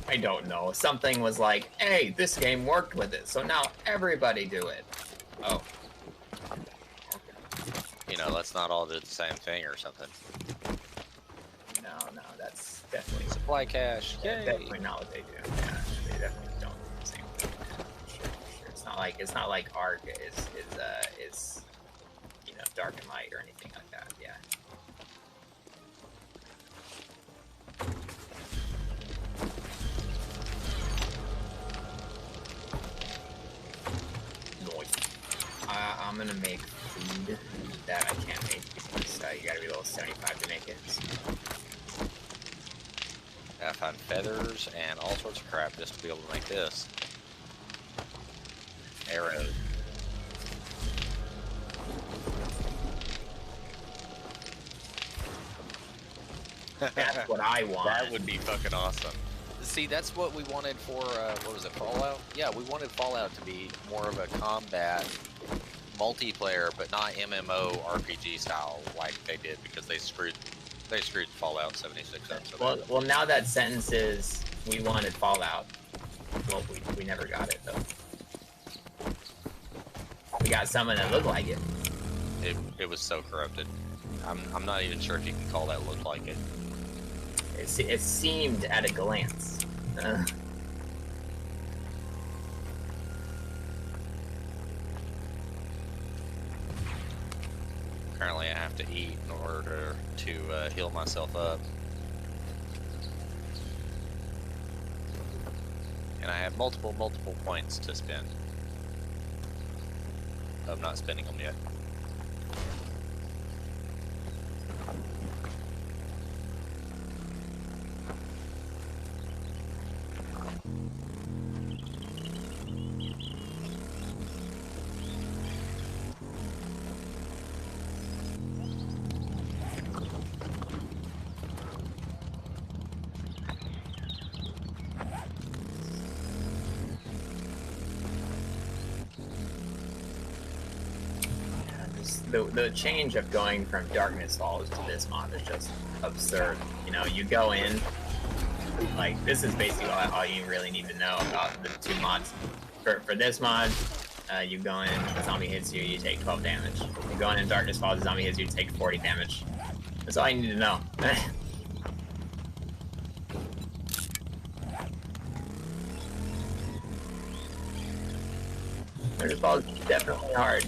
I don't know. Something was like, hey, this game worked with it, so now everybody do it. Oh. You know, let's not all do the same thing or something. No, that's definitely Supply cache. Yay. definitely not what they do. Yeah, they definitely don't do the same thing. Sure. It's not like Ark is you know, Dark and Light or anything like that. Yeah. Noise. I'm gonna make food that I can't make because you gotta be level 75 to make it. So. I found feathers and all sorts of crap just to be able to make this. Arrows. That's what I want. That would be fucking awesome. See, that's what we wanted for, what was it, Fallout? Yeah, we wanted Fallout to be more of a combat multiplayer, but not MMO RPG style like they did, because they screwed Fallout 76 up. So Well, now that sentence is, we wanted Fallout. Well, we never got it, though. We got something that looked like it. it was so corrupted. I'm not even sure if you can call that look like it. It seemed at a glance. Apparently I have to eat in order to heal myself up. And I have multiple points to spend. I'm not spending them yet. The change of going from Darkness Falls to this mod is just absurd. You know, you go in, like, this is basically all you really need to know about the two mods. For this mod, you go in, the zombie hits you, you take 12 damage. You go in Darkness Falls, the zombie hits you, you take 40 damage. That's all you need to know. Darkness Falls is definitely hard.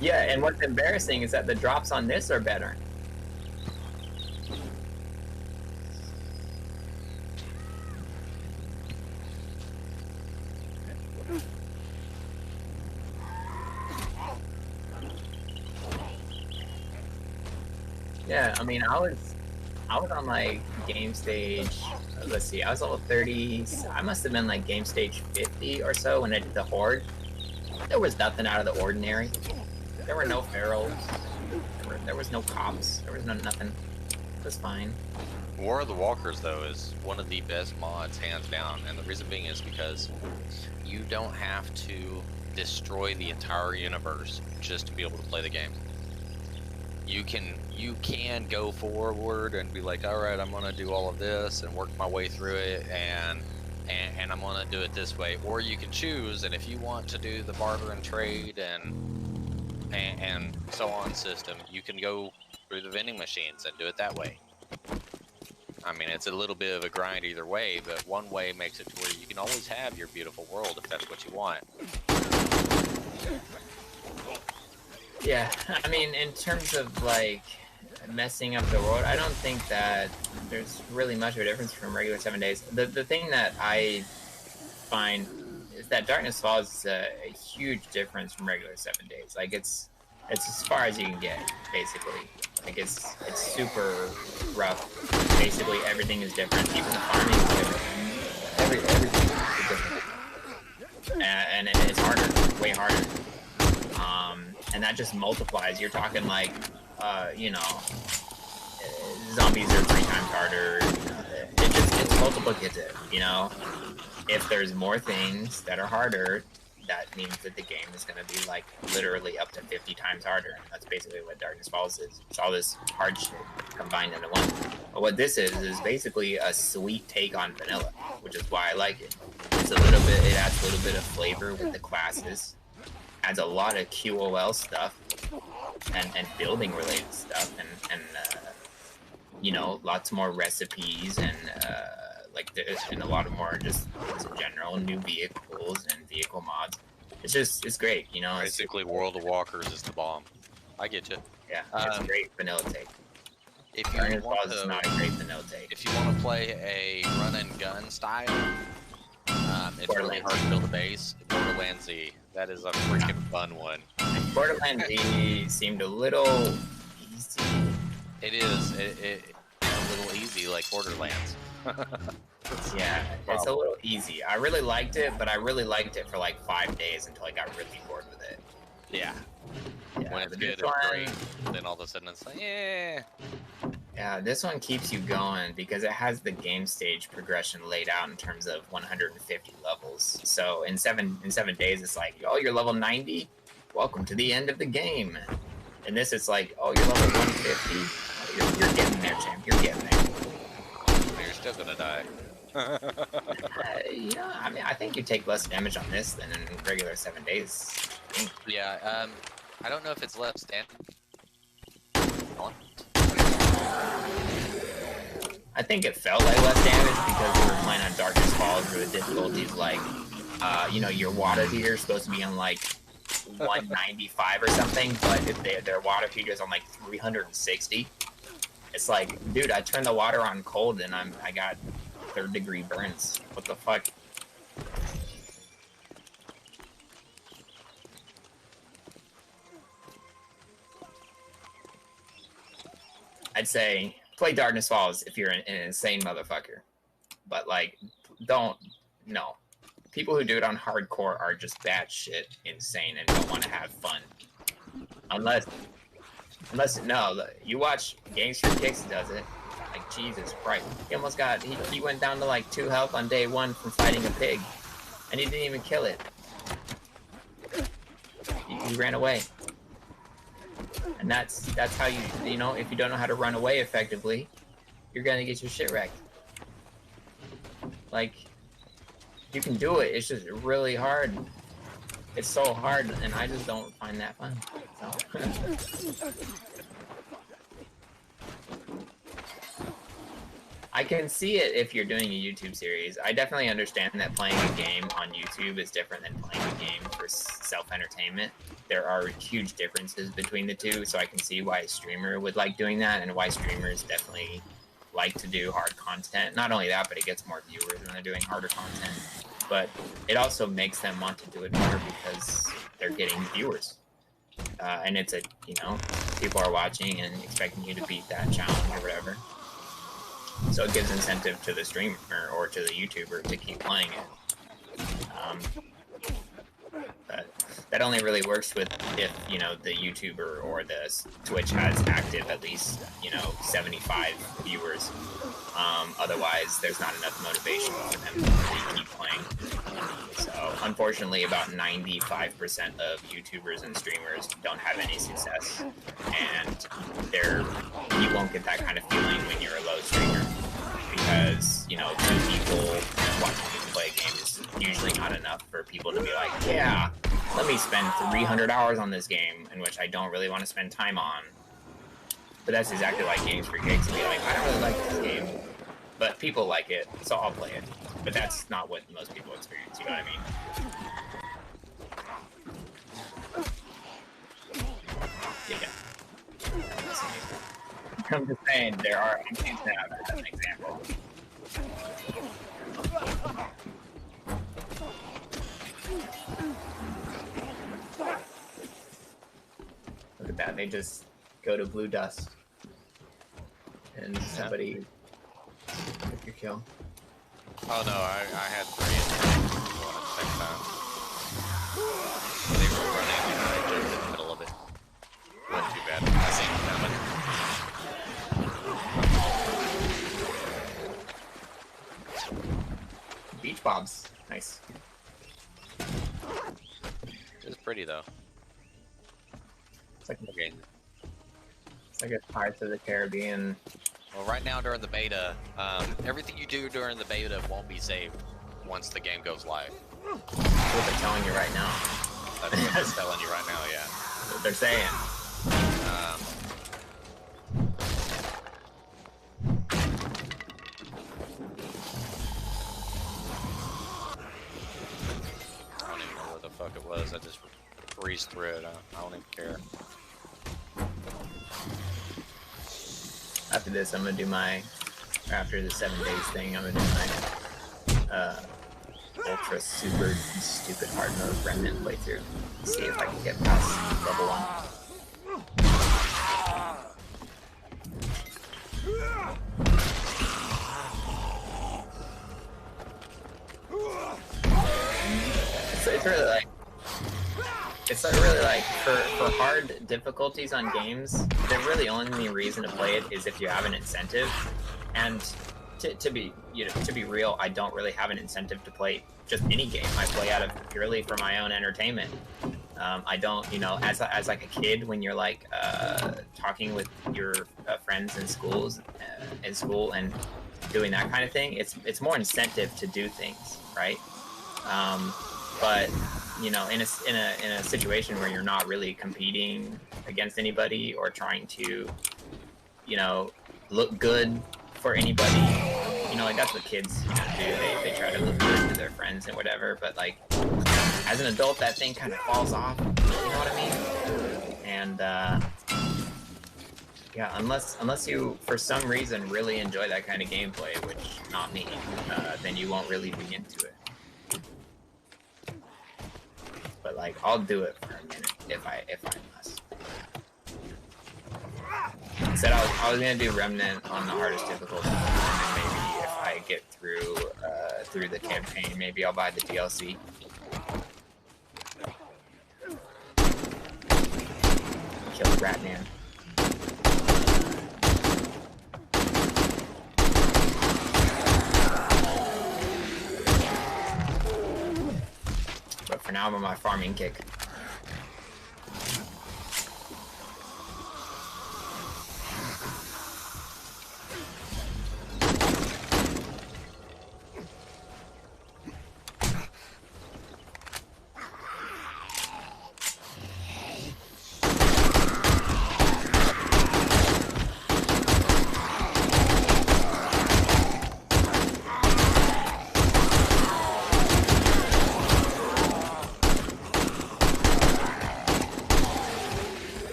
Yeah, and what's embarrassing is that the drops on this are better. Yeah, I mean, I was on like game stage. Let's see, I was level 30. I must have been like game stage 50 or so when I did the Horde. There was nothing out of the ordinary. There were no ferals. There was no cops. There was nothing. It was fine. War of the Walkers, though, is one of the best mods, hands down, and the reason being is because you don't have to destroy the entire universe just to be able to play the game. You can go forward and be like, all right, I'm gonna do all of this and work my way through it, and I'm gonna do it this way. Or you can choose, and if you want to do the barter and trade and so on system, you can go through the vending machines and do it that way. I mean, it's a little bit of a grind either way, but one way makes it to where you can always have your beautiful world if that's what you want. Yeah, I mean, in terms of like messing up the world, I don't think that there's really much of a difference from regular 7 days. The thing that I find is that Darkness Falls is a huge difference from regular 7 days. Like it's as far as you can get, basically. Like it's super rough. Basically everything is different. Even the farming is different. Everything is different. And it's harder, way harder. And that just multiplies. You're talking like, you know, zombies are 3 times harder. it's multiplicative, you know? If there's more things that are harder, that means that the game is going to be like literally up to 50 times harder. That's basically what Darkness Falls is. It's all this hard shit combined into one. But what this is basically a sweet take on vanilla, which is why I like it. It's a little bit, it adds a little bit of flavor with the classes, adds a lot of QOL stuff and building related stuff, and you know, lots more recipes and like and a lot of more just in general new vehicles and vehicle mods. It's great, you know. Basically, World of Walkers is the bomb. I get you. Yeah, it's a great vanilla take. If you Darkness want Falls is not a great vanilla take. if you want to play a run and gun style, it's really hard to build a base. Borderlands Z, that is a freaking fun one. Borderlands Z seemed a little easy. It is. It's a little easy, like Borderlands. Yeah, it's a little easy. I really liked it, but I really liked it for like 5 days until I got really bored with it. Yeah. Yeah, When it's but good, this it's one- great. Then all of a sudden it's like, yeah. Yeah, this one keeps you going because it has the game stage progression laid out in terms of 150 levels. So in seven days, it's like, oh, you're level 90. Welcome to the end of the game. And this, it's like, oh, you're level 150. You're getting there, champ. You're getting there. You're still gonna die. Yeah, I mean, I think you take less damage on this than in regular 7 days. Yeah. I don't know if it's left standing. I think it felt like less damage because we were playing on Darkness Falls where the difficulty's like, you know, your water heater is supposed to be on like 195 or something, but if their water heater is on like 360, it's like, dude, I turned the water on cold and I got 3rd degree burns. What the fuck? I'd say play Darkness Falls if you're an insane motherfucker. But like, no. People who do it on hardcore are just batshit insane and don't want to have fun. Unless no, you watch Gangster Kicks does it. Like Jesus Christ, he went down to like 2 health on day 1 from fighting a pig, and he didn't even kill it. He ran away. And that's how you know, if you don't know how to run away effectively, you're gonna get your shit wrecked. Like, you can do it, it's just really hard. It's so hard, and I just don't find that fun. So. I can see it if you're doing a YouTube series. I definitely understand that playing a game on YouTube is different than playing a game for self-entertainment. There are huge differences between the two, so I can see why a streamer would like doing that and why streamers definitely like to do hard content. Not only that, but it gets more viewers when they're doing harder content. But it also makes them want to do it more because they're getting viewers. And it's a, you know, people are watching and expecting you to beat that challenge or whatever. So it gives incentive to the streamer or to the YouTuber to keep playing it. But that only really works with if, you know, the YouTuber or the Twitch has active at least, you know, 75 viewers. Otherwise, there's not enough motivation for them to really keep playing. So unfortunately, about 95% of YouTubers and streamers don't have any success, and you won't get that kind of feeling when you're a low streamer, because, you know, 2 people watching you play a game is usually not enough for people to be like, yeah, let me spend 300 hours on this game, in which I don't really want to spend time on. But that's exactly like Games for Gigs, to be like, I don't really like this game, but people like it, so I'll play it. But that's not what most people experience, you know what I mean? Yeah. I'm just saying, I'm using that as an example. Look at that, they just go to blue dust. And somebody took your kill. Oh no, I had 3 going at the same time. They were running and I jumped in the middle of it. Wasn't too bad. I seen it coming. pretty though. It's like Okay. it's like a Pirates of the Caribbean. Well, right now during the beta, everything you do during the beta won't be saved once the game goes live. That's what they're telling you right now. That's what they're telling you right now. Yeah. That's what they're saying. I don't even know what the fuck it was. I just breezed through it. I don't even care. After this, I'm gonna do my. After the 7 days thing, I'm gonna do my ultra super stupid hard mode remnant playthrough. See if I can get past level 1. So it's really like. It's not really like for hard difficulties on games, the really only reason to play it is if you have an incentive. And to be real, I don't really have an incentive to play just any game. I play out of purely for my own entertainment. I don't, you know, as like a kid when you're like talking with your friends in school and doing that kind of thing, it's more incentive to do things, right? But you know, in a situation where you're not really competing against anybody or trying to, you know, look good for anybody, you know, like that's what kids, you know, do. They try to look good to their friends and whatever. But like, as an adult, that thing kind of falls off. You know what I mean? And yeah, unless you for some reason really enjoy that kind of gameplay, which not me, then you won't really be into it. But like, I'll do it for a minute if I must. I said I was gonna do Remnant on the hardest difficulty, and then maybe if I get through the campaign, maybe I'll buy the DLC. Kill Ratman. But for now, I'm on my farming kick.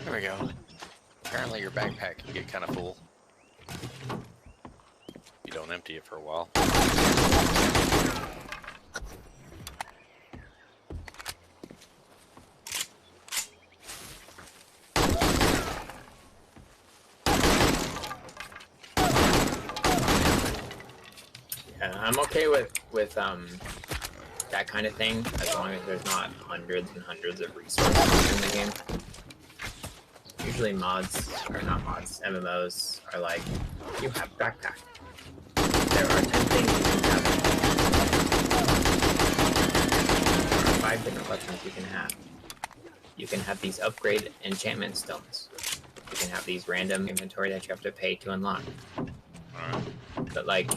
There we go. Apparently your backpack can get kind of full. You don't empty it for a while. Yeah, I'm okay with that kind of thing as long as there's not hundreds and hundreds of resources in the game. Usually mods, or not mods, MMOs are like, you have backpack. There are 10 things you can have. There are 5 different weapons you can have. You can have these upgrade enchantment stones. You can have these random inventory that you have to pay to unlock. But like,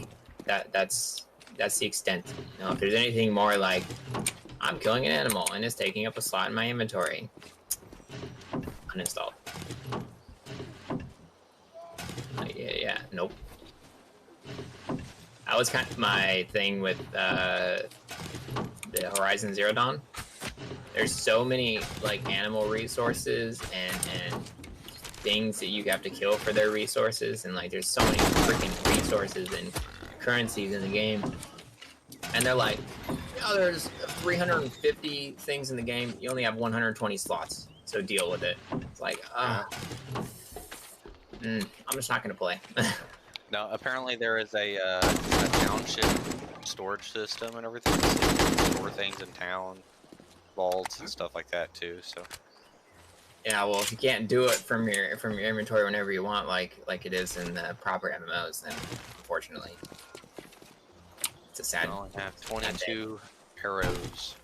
that's the extent. You know, if there's anything more like, I'm killing an animal and it's taking up a slot in my inventory, uninstalled. Yeah, nope. That was kind of my thing with the Horizon Zero Dawn. There's so many like animal resources and things that you have to kill for their resources, and like there's so many freaking resources and currencies in the game. And they're like, oh, there's 350 things in the game. You only have 120 slots, so deal with it. It's It's like, I'm just not gonna play. Now, apparently there is a township storage system and everything. So you can store things in town, vaults and stuff like that too. So Yeah, well, if you can't do it from your inventory whenever you want, like it is in the proper MMOs, then unfortunately, it's a sad. I only have 22 arrows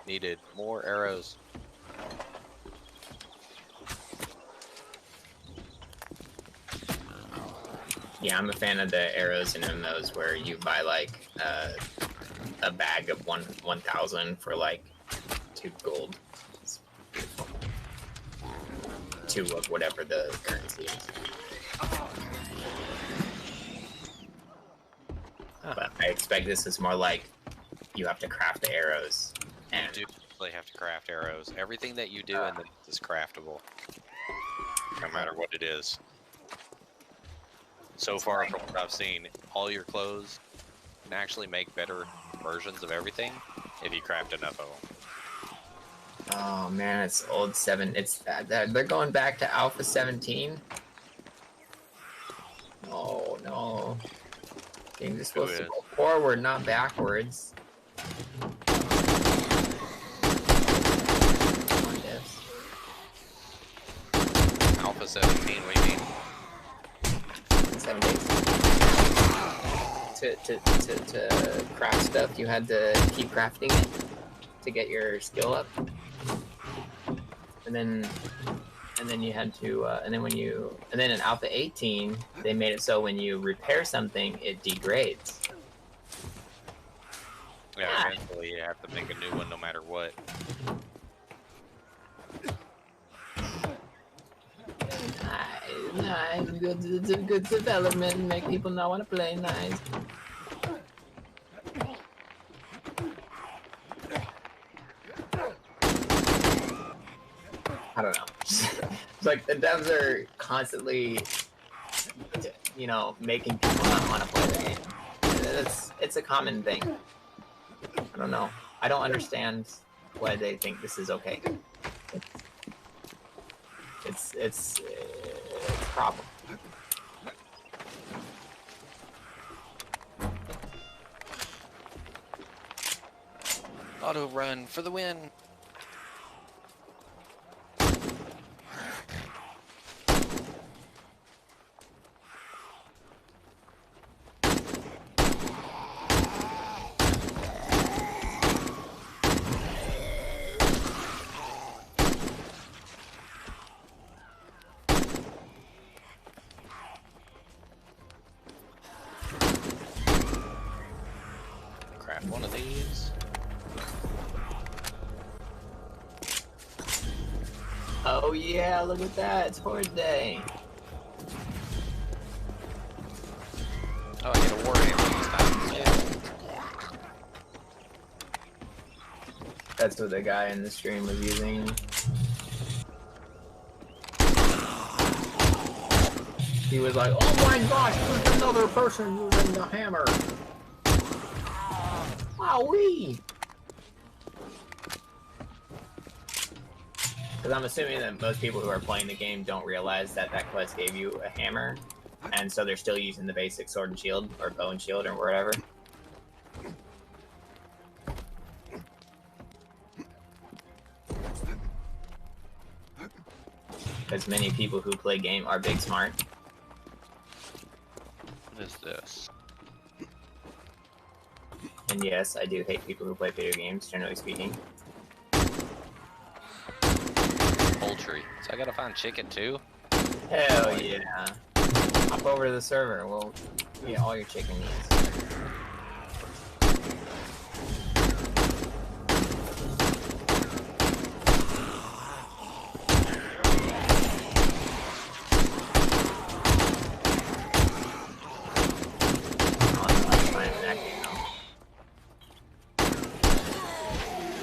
needed. More arrows. Yeah, I'm a fan of the arrows in MMOs where you buy like a bag of 1,000 for like 2 gold. It's beautiful. 2 of whatever the currency is. But I expect this is more like you have to craft the arrows. And You do actually have to craft arrows. Everything that you do in this is craftable, no matter what it is. So far, from what I've seen, all your clothes can actually make better versions of everything if you craft enough of them. oh man, it's old 7. It's they're going back to Alpha 17. Oh no. Games are supposed to go forward, not backwards. Alpha 17, what do you mean? 7 days. To craft stuff, you had to keep crafting it to get your skill up, and then you had to, and then in Alpha 18, they made it so when you repair something, it degrades. Yeah, eventually you have to make a new one no matter what. Nice, good development, make people not want to play. Nice. I don't know. It's like the devs are constantly, making people not want to play the game. It's a common thing. I don't know. I don't understand why they think this is okay. It's a problem. Auto run for the win. Craft one of these. Oh yeah, look at that, it's Horde Day. Oh, I get a warhammer this time. Yeah. That's what the guy in the stream was using. He was like, oh my gosh, there's another person using the hammer. Wowee! Because I'm assuming that most people who are playing the game don't realize that that quest gave you a hammer, and so they're still using the basic sword and shield, or bow and shield, or whatever. Because many people who play game are big smart. What is this? And yes, I do hate people who play video games, generally speaking. Poultry. So I gotta find chicken too? Hell yeah. Hop over to the server, we'll get all your chicken needs.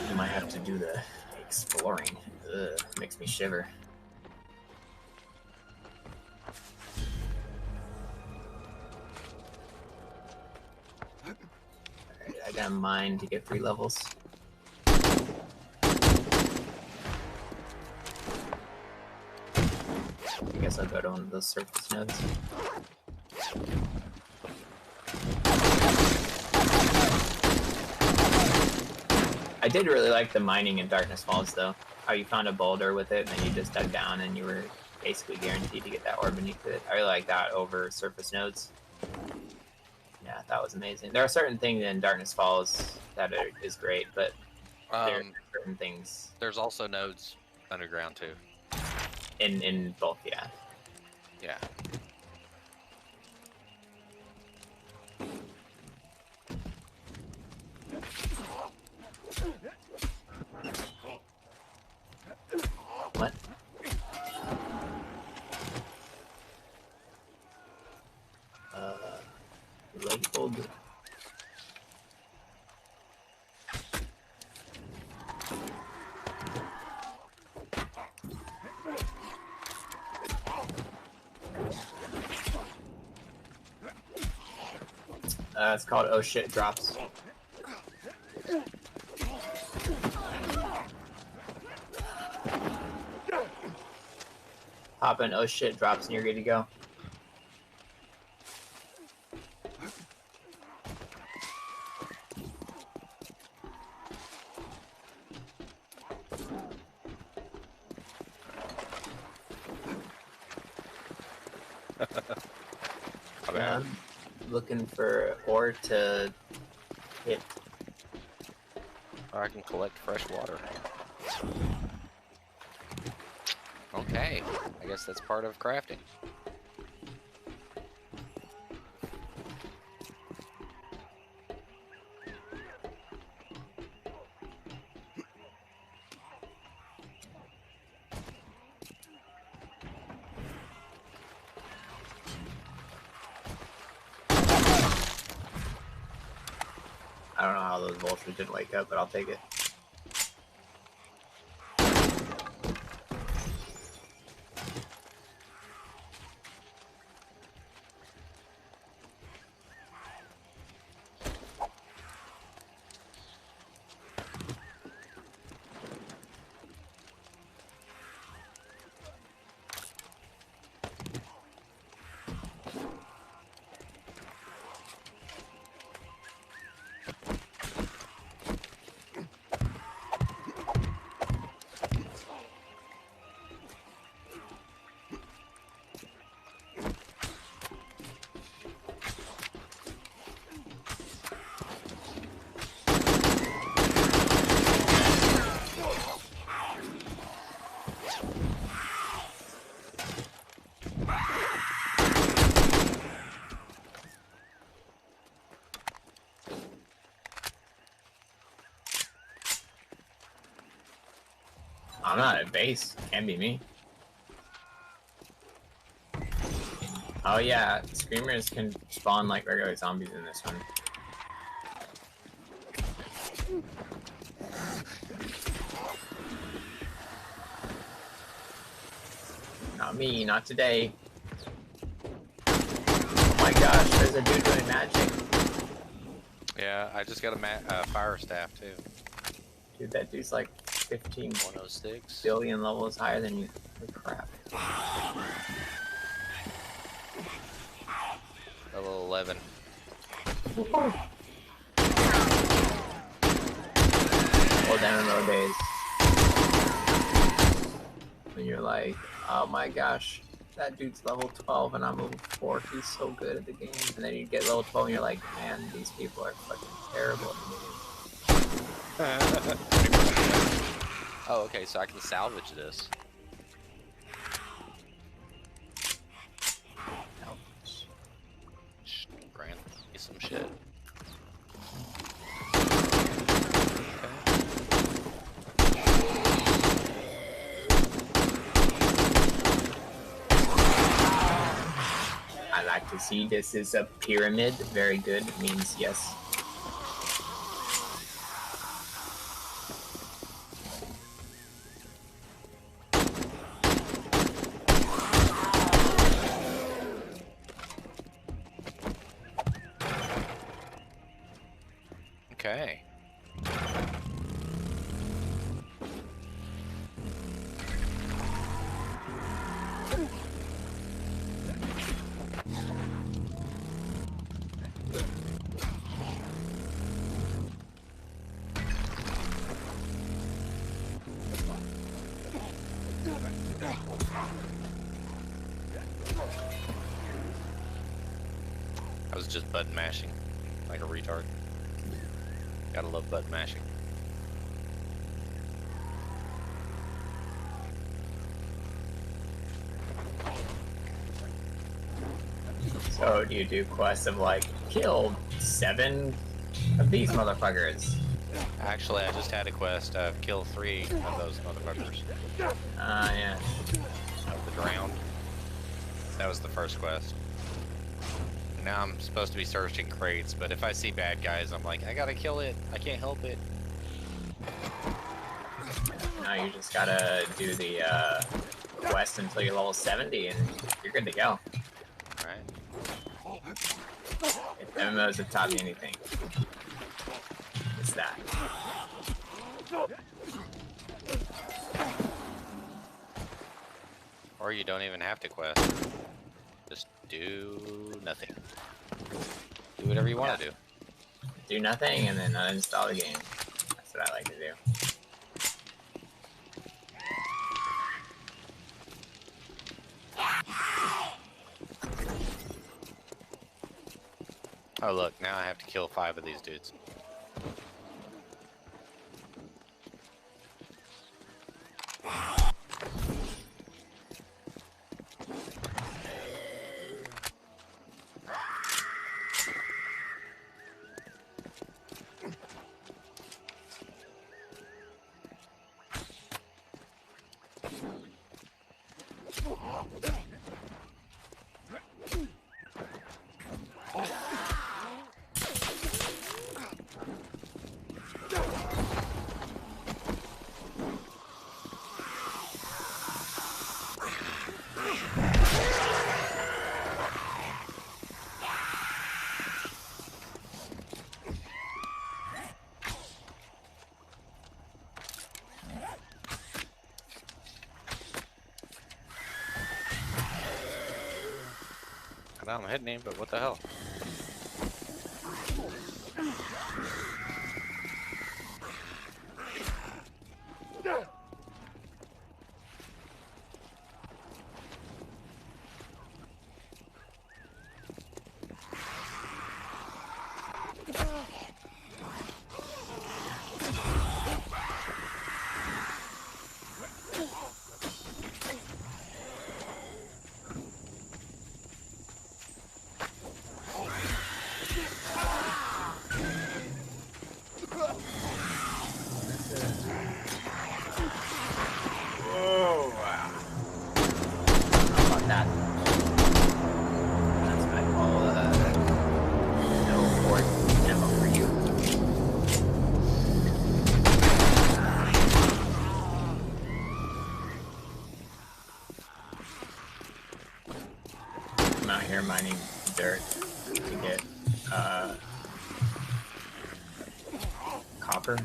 You might have to do the exploring. Ugh, makes me shiver. Alright, I got mine to get 3 levels. I guess I'll go to one of those surface nodes. I did really like the mining in Darkness Falls, though. How you found a boulder with it, and then you just dug down, and you were basically guaranteed to get that ore beneath it. I really like that over surface nodes. Yeah, that was amazing. There are certain things in Darkness Falls that is great, but there are certain things There's also nodes underground too. in both, yeah. Yeah. What? Labeled. It's called Oh Shit Drops. Pop in Oh Shit Drops and you're good to go. I'm looking for ore to hit. Or I can collect fresh water. Okay, I guess that's part of crafting. I don't know how those vultures didn't wake up, but I'll take it. I'm not at base. Can't be me. Oh yeah, screamers can spawn like regular zombies in this one. Not me, not today. Oh my gosh, there's a dude doing magic. Yeah, I just got a fire staff too. Dude, that dude's like 15 106. billion levels higher than you. Holy crap. Level 11. Old MMO days. When you're like, oh my gosh, that dude's level 12 and I'm level 4. He's so good at the game. And then you get level 12 and you're like, man, these people are fucking terrible at the game. Oh, okay, so I can salvage this. Grant me some shit. I like to see this is a pyramid. Very good. Means yes. Okay. I was just button mashing like a retard. Gotta love button mashing. So do you do quests of like kill 7 of these motherfuckers? Actually, I just had a quest of kill 3 of those motherfuckers. Yeah. Of the drowned. That was the first quest. Now I'm supposed to be searching crates, but if I see bad guys, I'm like, I gotta kill it. I can't help it. Now you just gotta do the quest until you're level 70 and you're good to go. Alright. If MMOs have taught me anything, it's that. Or you don't even have to quest. Just do nothing. Do whatever you want to do. Do nothing and then uninstall the game. That's what I like to do. Oh look, now I have to kill 5 of these dudes. I know I'm hitting him, but what the hell? Oh, wow. How about that? That's what I call no port ammo for you. I'm out here mining dirt to get copper?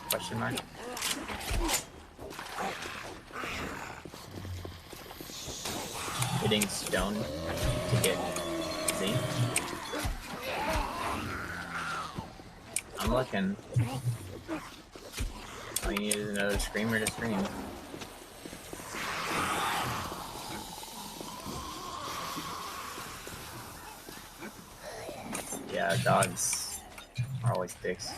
Question mark? Hitting stone to get zinc. I'm looking. All you need is another screamer to scream. Yeah, dogs are always dicks.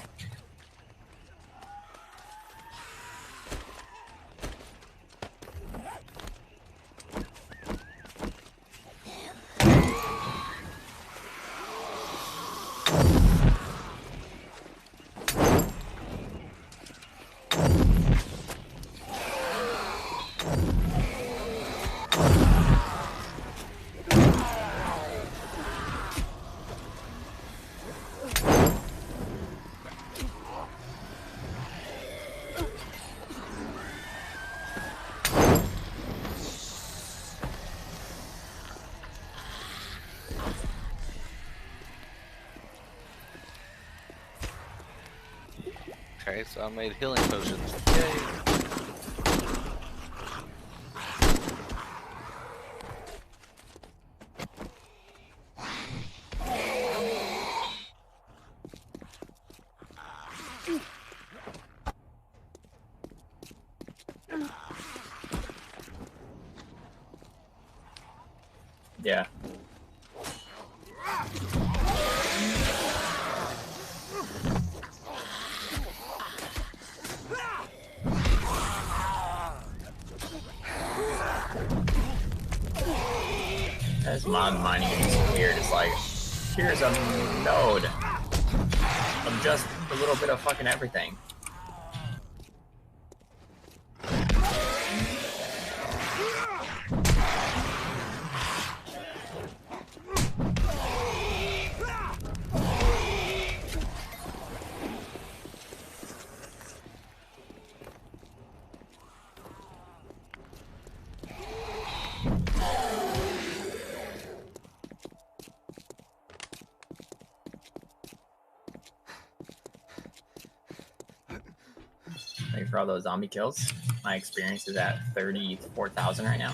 Okay, so I made healing potions. Yay! Yeah. This mod mining is weird. It's like, here's a node of just a little bit of fucking everything. Thanks for all those zombie kills. My experience is at 34,000 right now.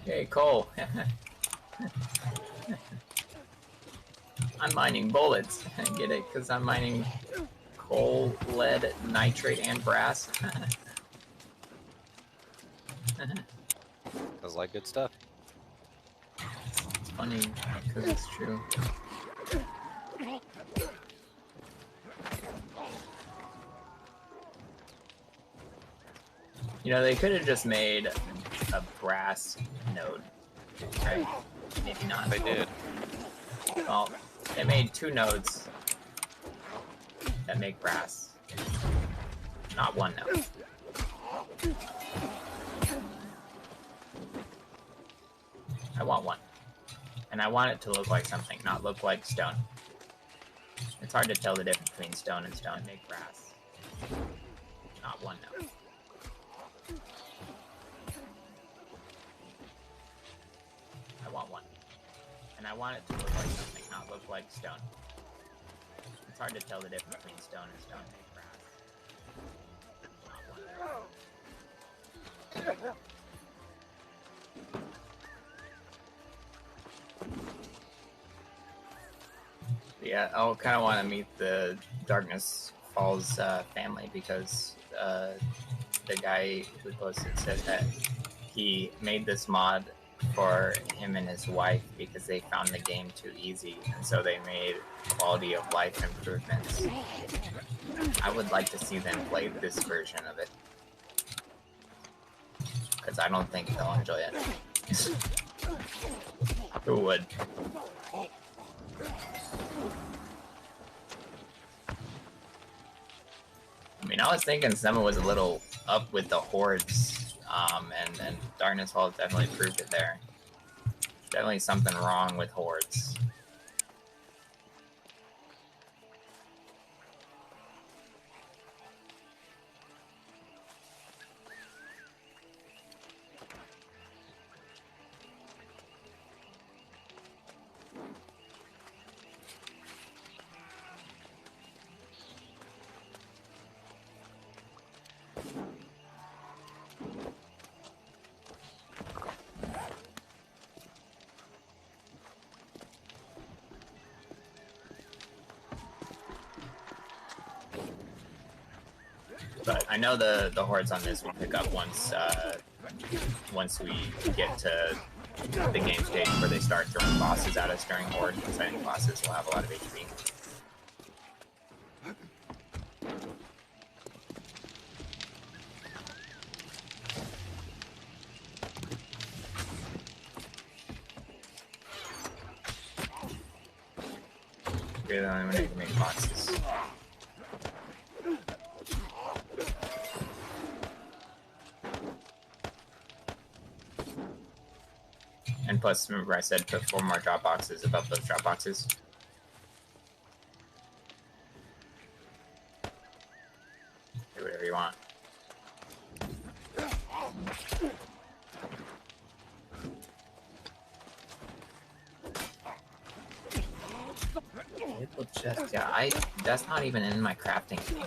Hey, Cole. I'm mining bullets. Get it? Because I'm mining coal, lead, nitrate, and brass. Sounds like good stuff. It's funny because it's true. You know, they could have just made a brass node, right? Maybe not. They did. Well, they made 2 nodes that make brass. Not 1 node. I want 1. And I want it to look like something, not look like stone. It's hard to tell the difference between stone and stone. Make brass. Not 1 node. I want 1. And I want it to look like something, not look like stone. It's hard to tell the difference between stone and stone. Make brass. Not 1 node. Yeah, I kind of want to meet the Darkness Falls family because the guy who posted said that he made this mod for him and his wife because they found the game too easy, and so they made quality of life improvements. I would like to see them play this version of it because I don't think they'll enjoy it. Who would? I mean, I was thinking Sema was a little up with the hordes, and Darkness Falls definitely proved it there. Definitely something wrong with hordes. But I know the hordes on this will pick up once we get to the game stage where they start throwing bosses at us during horde, because I think bosses will have a lot of HP. You're the only one who can make boxes. And plus, remember I said put 4 more drop boxes above those drop boxes? Do whatever you want. Maple chest, yeah, that's not even in my crafting thing.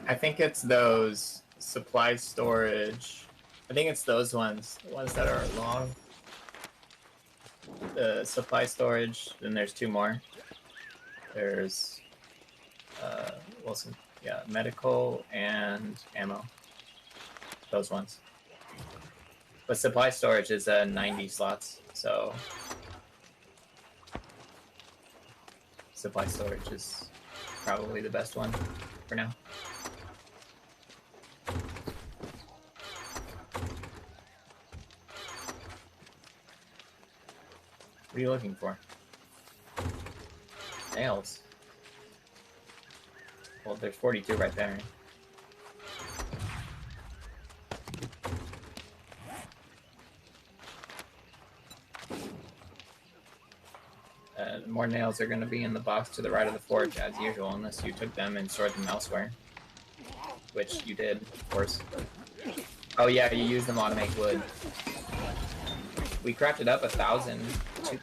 I think it's those supply storage. I think it's those ones, the ones that are long. The supply storage. Then there's two more. There's Wilson, yeah, medical and ammo. Those ones. But supply storage is 90 slots, so supply storage is probably the best one for now. What are you looking for? Nails. Well, there's 42 right there. More nails are going to be in the box to the right of the forge, as usual, unless you took them and stored them elsewhere. Which you did, of course. Oh yeah, you used them all to make wood. We crafted up 1,000,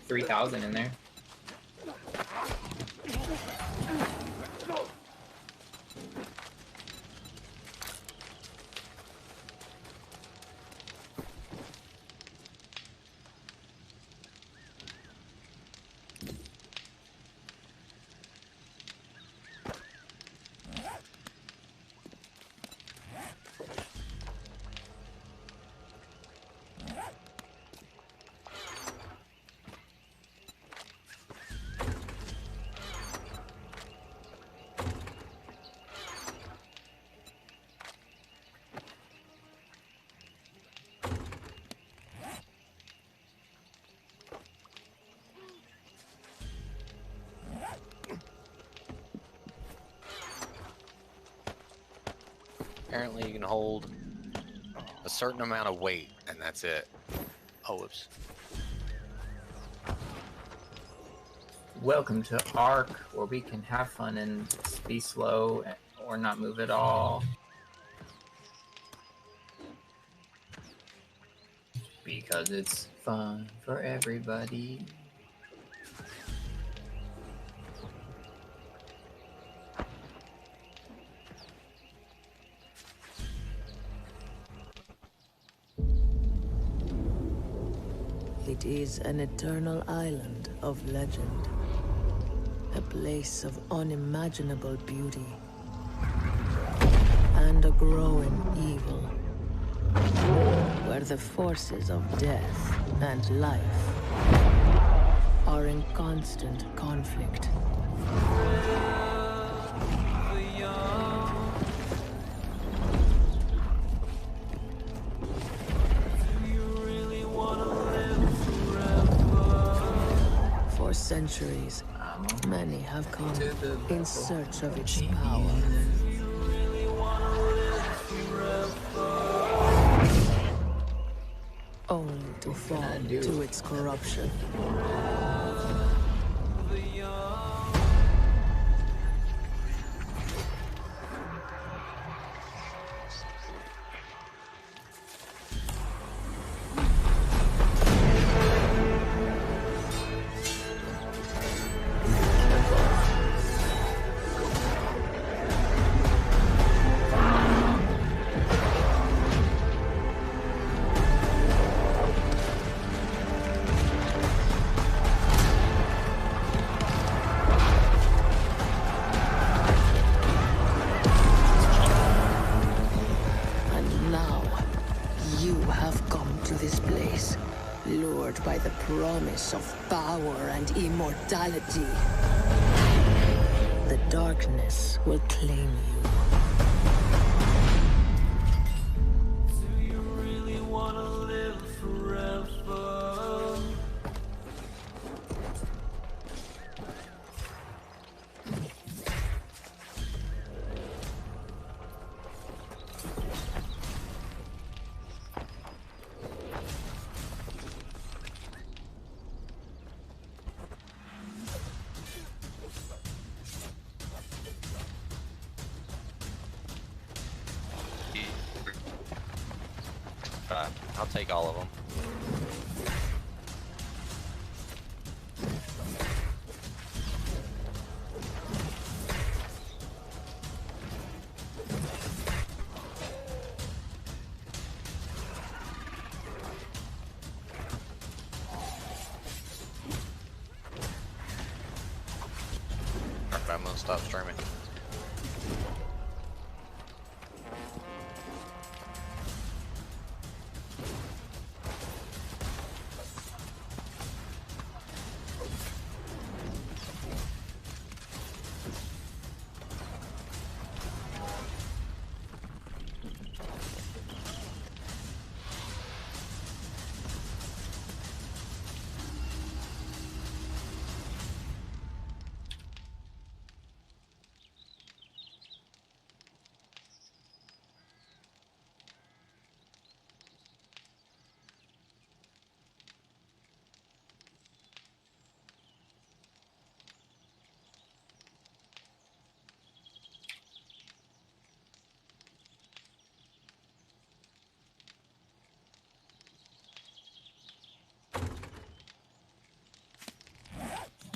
3,000 in there. Apparently you can hold a certain amount of weight, and that's it. Oh, whoops. Welcome to Ark, where we can have fun and be slow or not move at all. Because it's fun for everybody. It is an eternal island of legend. A place of unimaginable beauty. And a growing evil. Where the forces of death and life are in constant conflict. For centuries, many have come in search of its power. Only to fall to its corruption. By the promise of power and immortality. The darkness will claim you. Do you really want to live forever? I'll take all of them. don't stop streaming.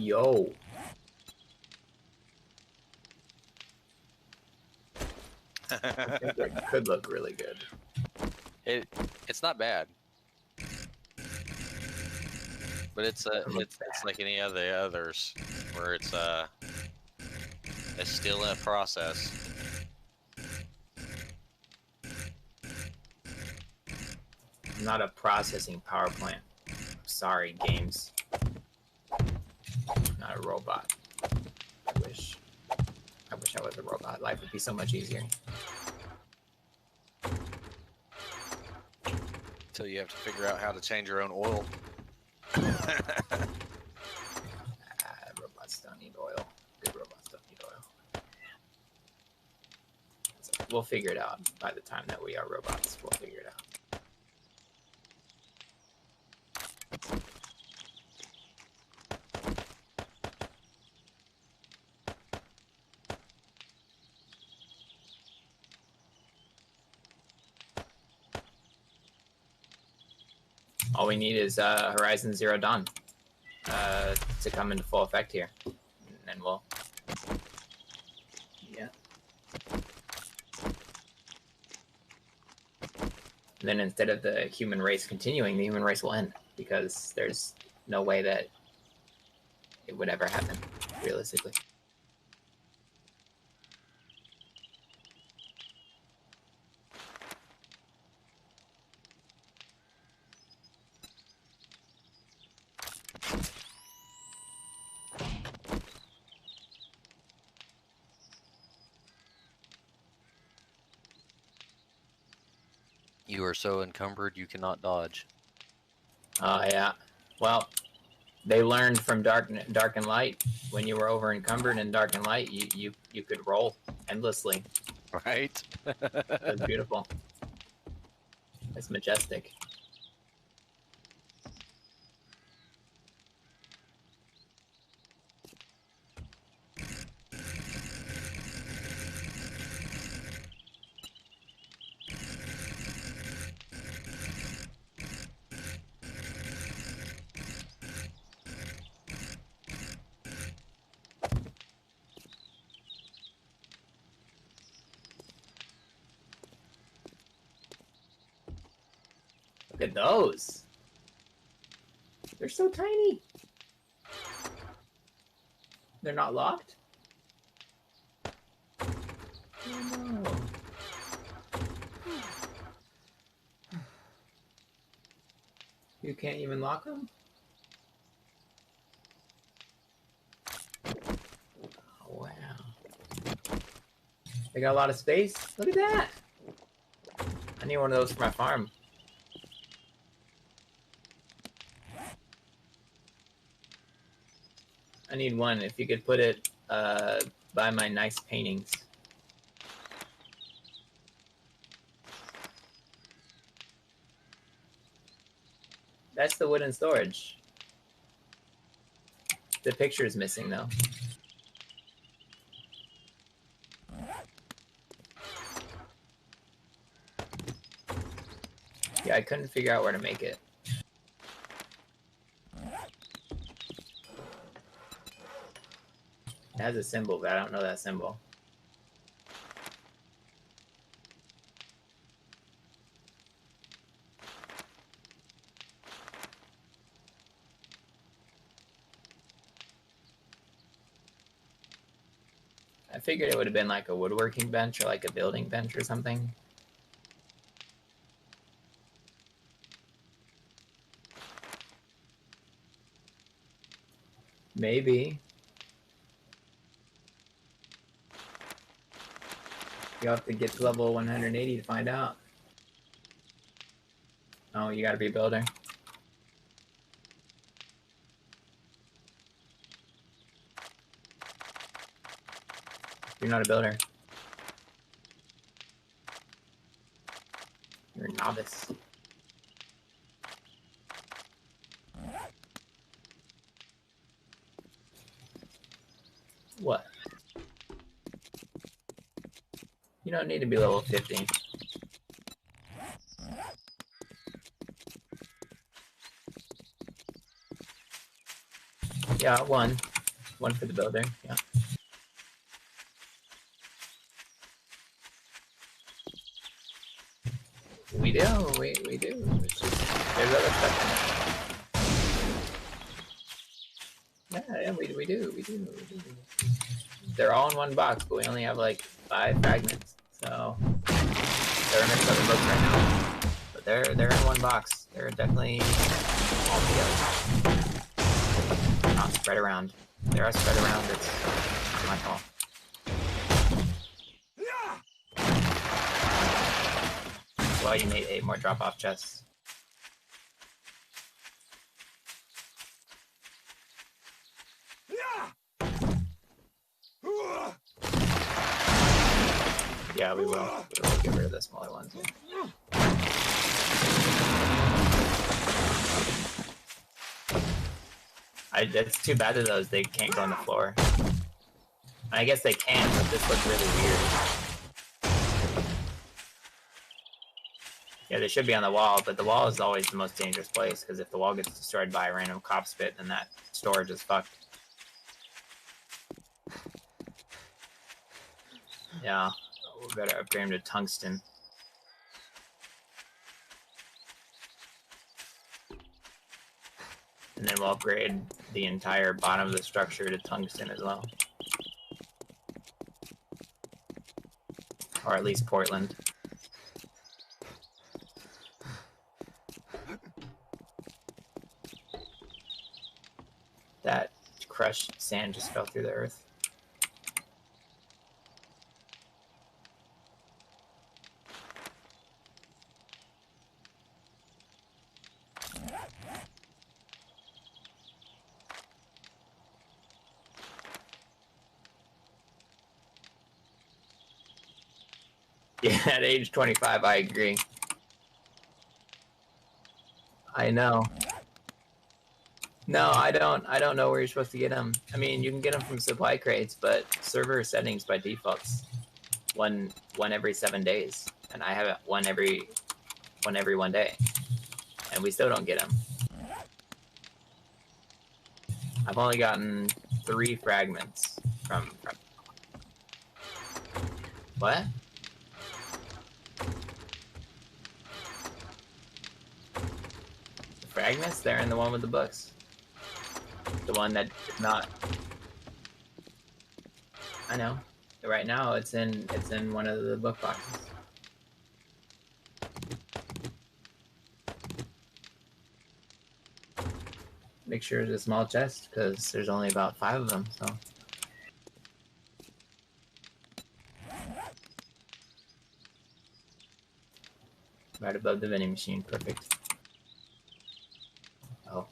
Yo. I think that could look really good. It's not bad, but it's like any of the others where it's still in a process. I'm not a processing power plant. Sorry, games. Not a robot. I wish I was a robot. Life would be so much easier. Until you have to figure out how to change your own oil. Robots don't need oil. Good robots don't need oil. So we'll figure it out by the time that we are robots. We'll figure it out. All we need is Horizon Zero Dawn to come into full effect here, and then we'll, yeah. And then instead of the human race continuing, the human race will end because there's no way that it would ever happen, realistically. You are so encumbered you cannot dodge. Yeah. Well, they learned from Dark and Light. When you were over encumbered in Dark and Light, you could roll endlessly. Right? It's beautiful. It's majestic. Look at those. They're so tiny. They're not locked? Oh no. You can't even lock them? Oh, wow. They got a lot of space. Look at that. I need one of those for my farm. I need one. If you could put it by my nice paintings. That's the wooden storage. The picture is missing though. Yeah, I couldn't figure out where to make it. It has a symbol, but I don't know that symbol. I figured it would have been like a woodworking bench or like a building bench or something. Maybe. You'll have to get to level 180 to find out. Oh, you gotta be a builder. You're not a builder. You're a novice. What? You don't need to be level 50. Yeah, one. One for the builder, yeah. We do, we do. It's just, there's other stuff in it. Yeah, we do. They're all in one box, but we only have like 5 fragments. So they're in 7 books right now. But they're in one box. They're definitely all together. They're not spread around. They are spread around, it's my fault. That's why you made 8 more drop-off chests. Yeah, we will. We will get rid of the smaller ones. It's too bad to those. They can't go on the floor. I guess they can, but this looks really weird. Yeah, they should be on the wall, but the wall is always the most dangerous place, because if the wall gets destroyed by a random cop spit, then that storage is fucked. Yeah, we better upgrade him to tungsten. And then we'll upgrade the entire bottom of the structure to tungsten as well. Or at least Portland. That crushed sand just fell through the earth. Yeah, at age 25, I agree. I know. No, I don't know where you're supposed to get them. I mean, you can get them from supply crates, but server settings by default's one every 7 days, and I have it one every 1 day, and we still don't get them. I've only gotten 3 fragments from what? The fragments? They're in the one with the books. The one that is not. I know. Right now, it's in one of the book boxes. Make sure it's a small chest, because there's only about 5 of them, so. Right above the vending machine, perfect. Oh.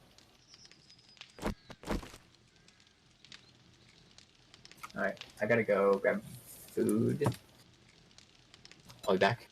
Alright, I gotta go grab food. I'll be back.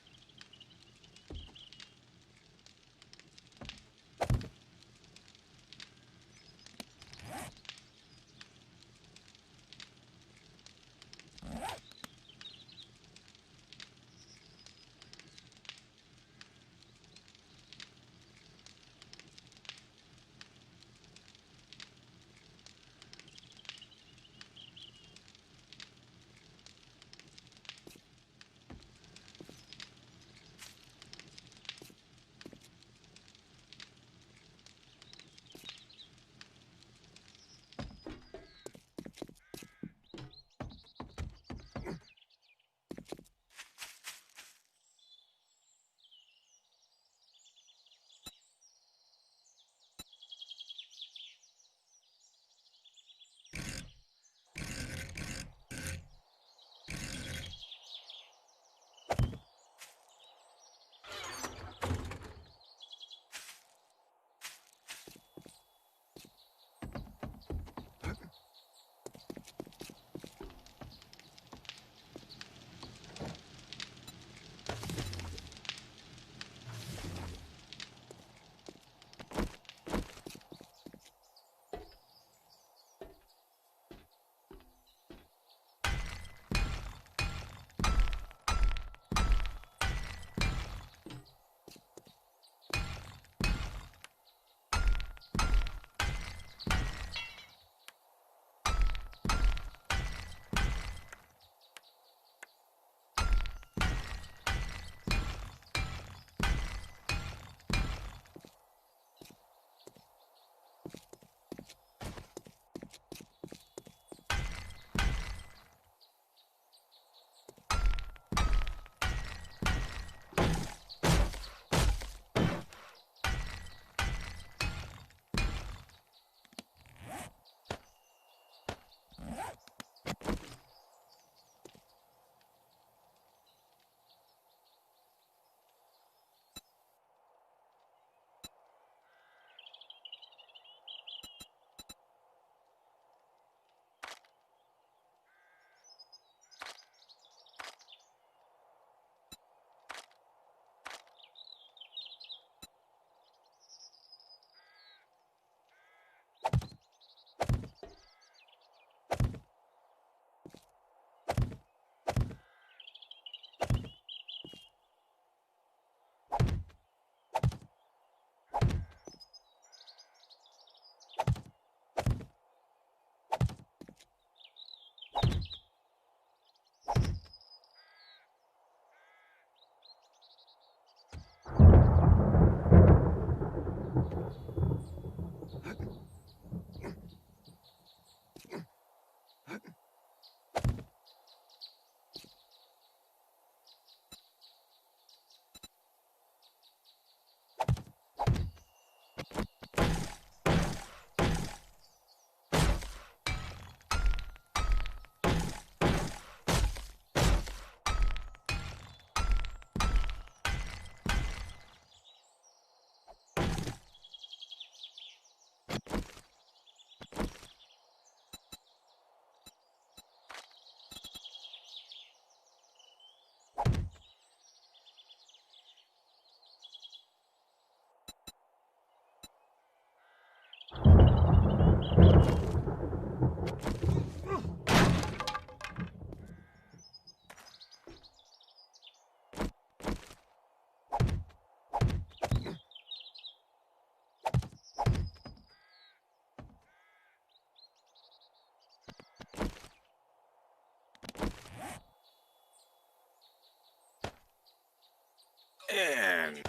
And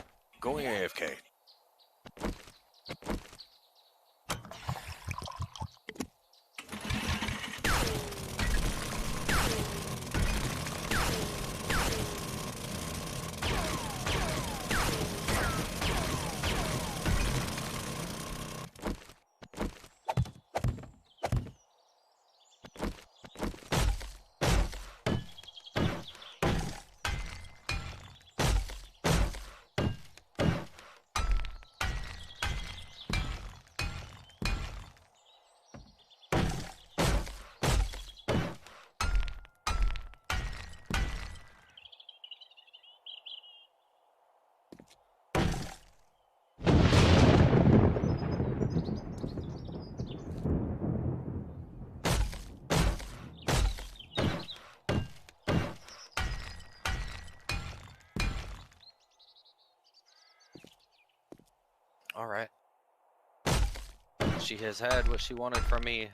going AFK. All right. She has had what she wanted from me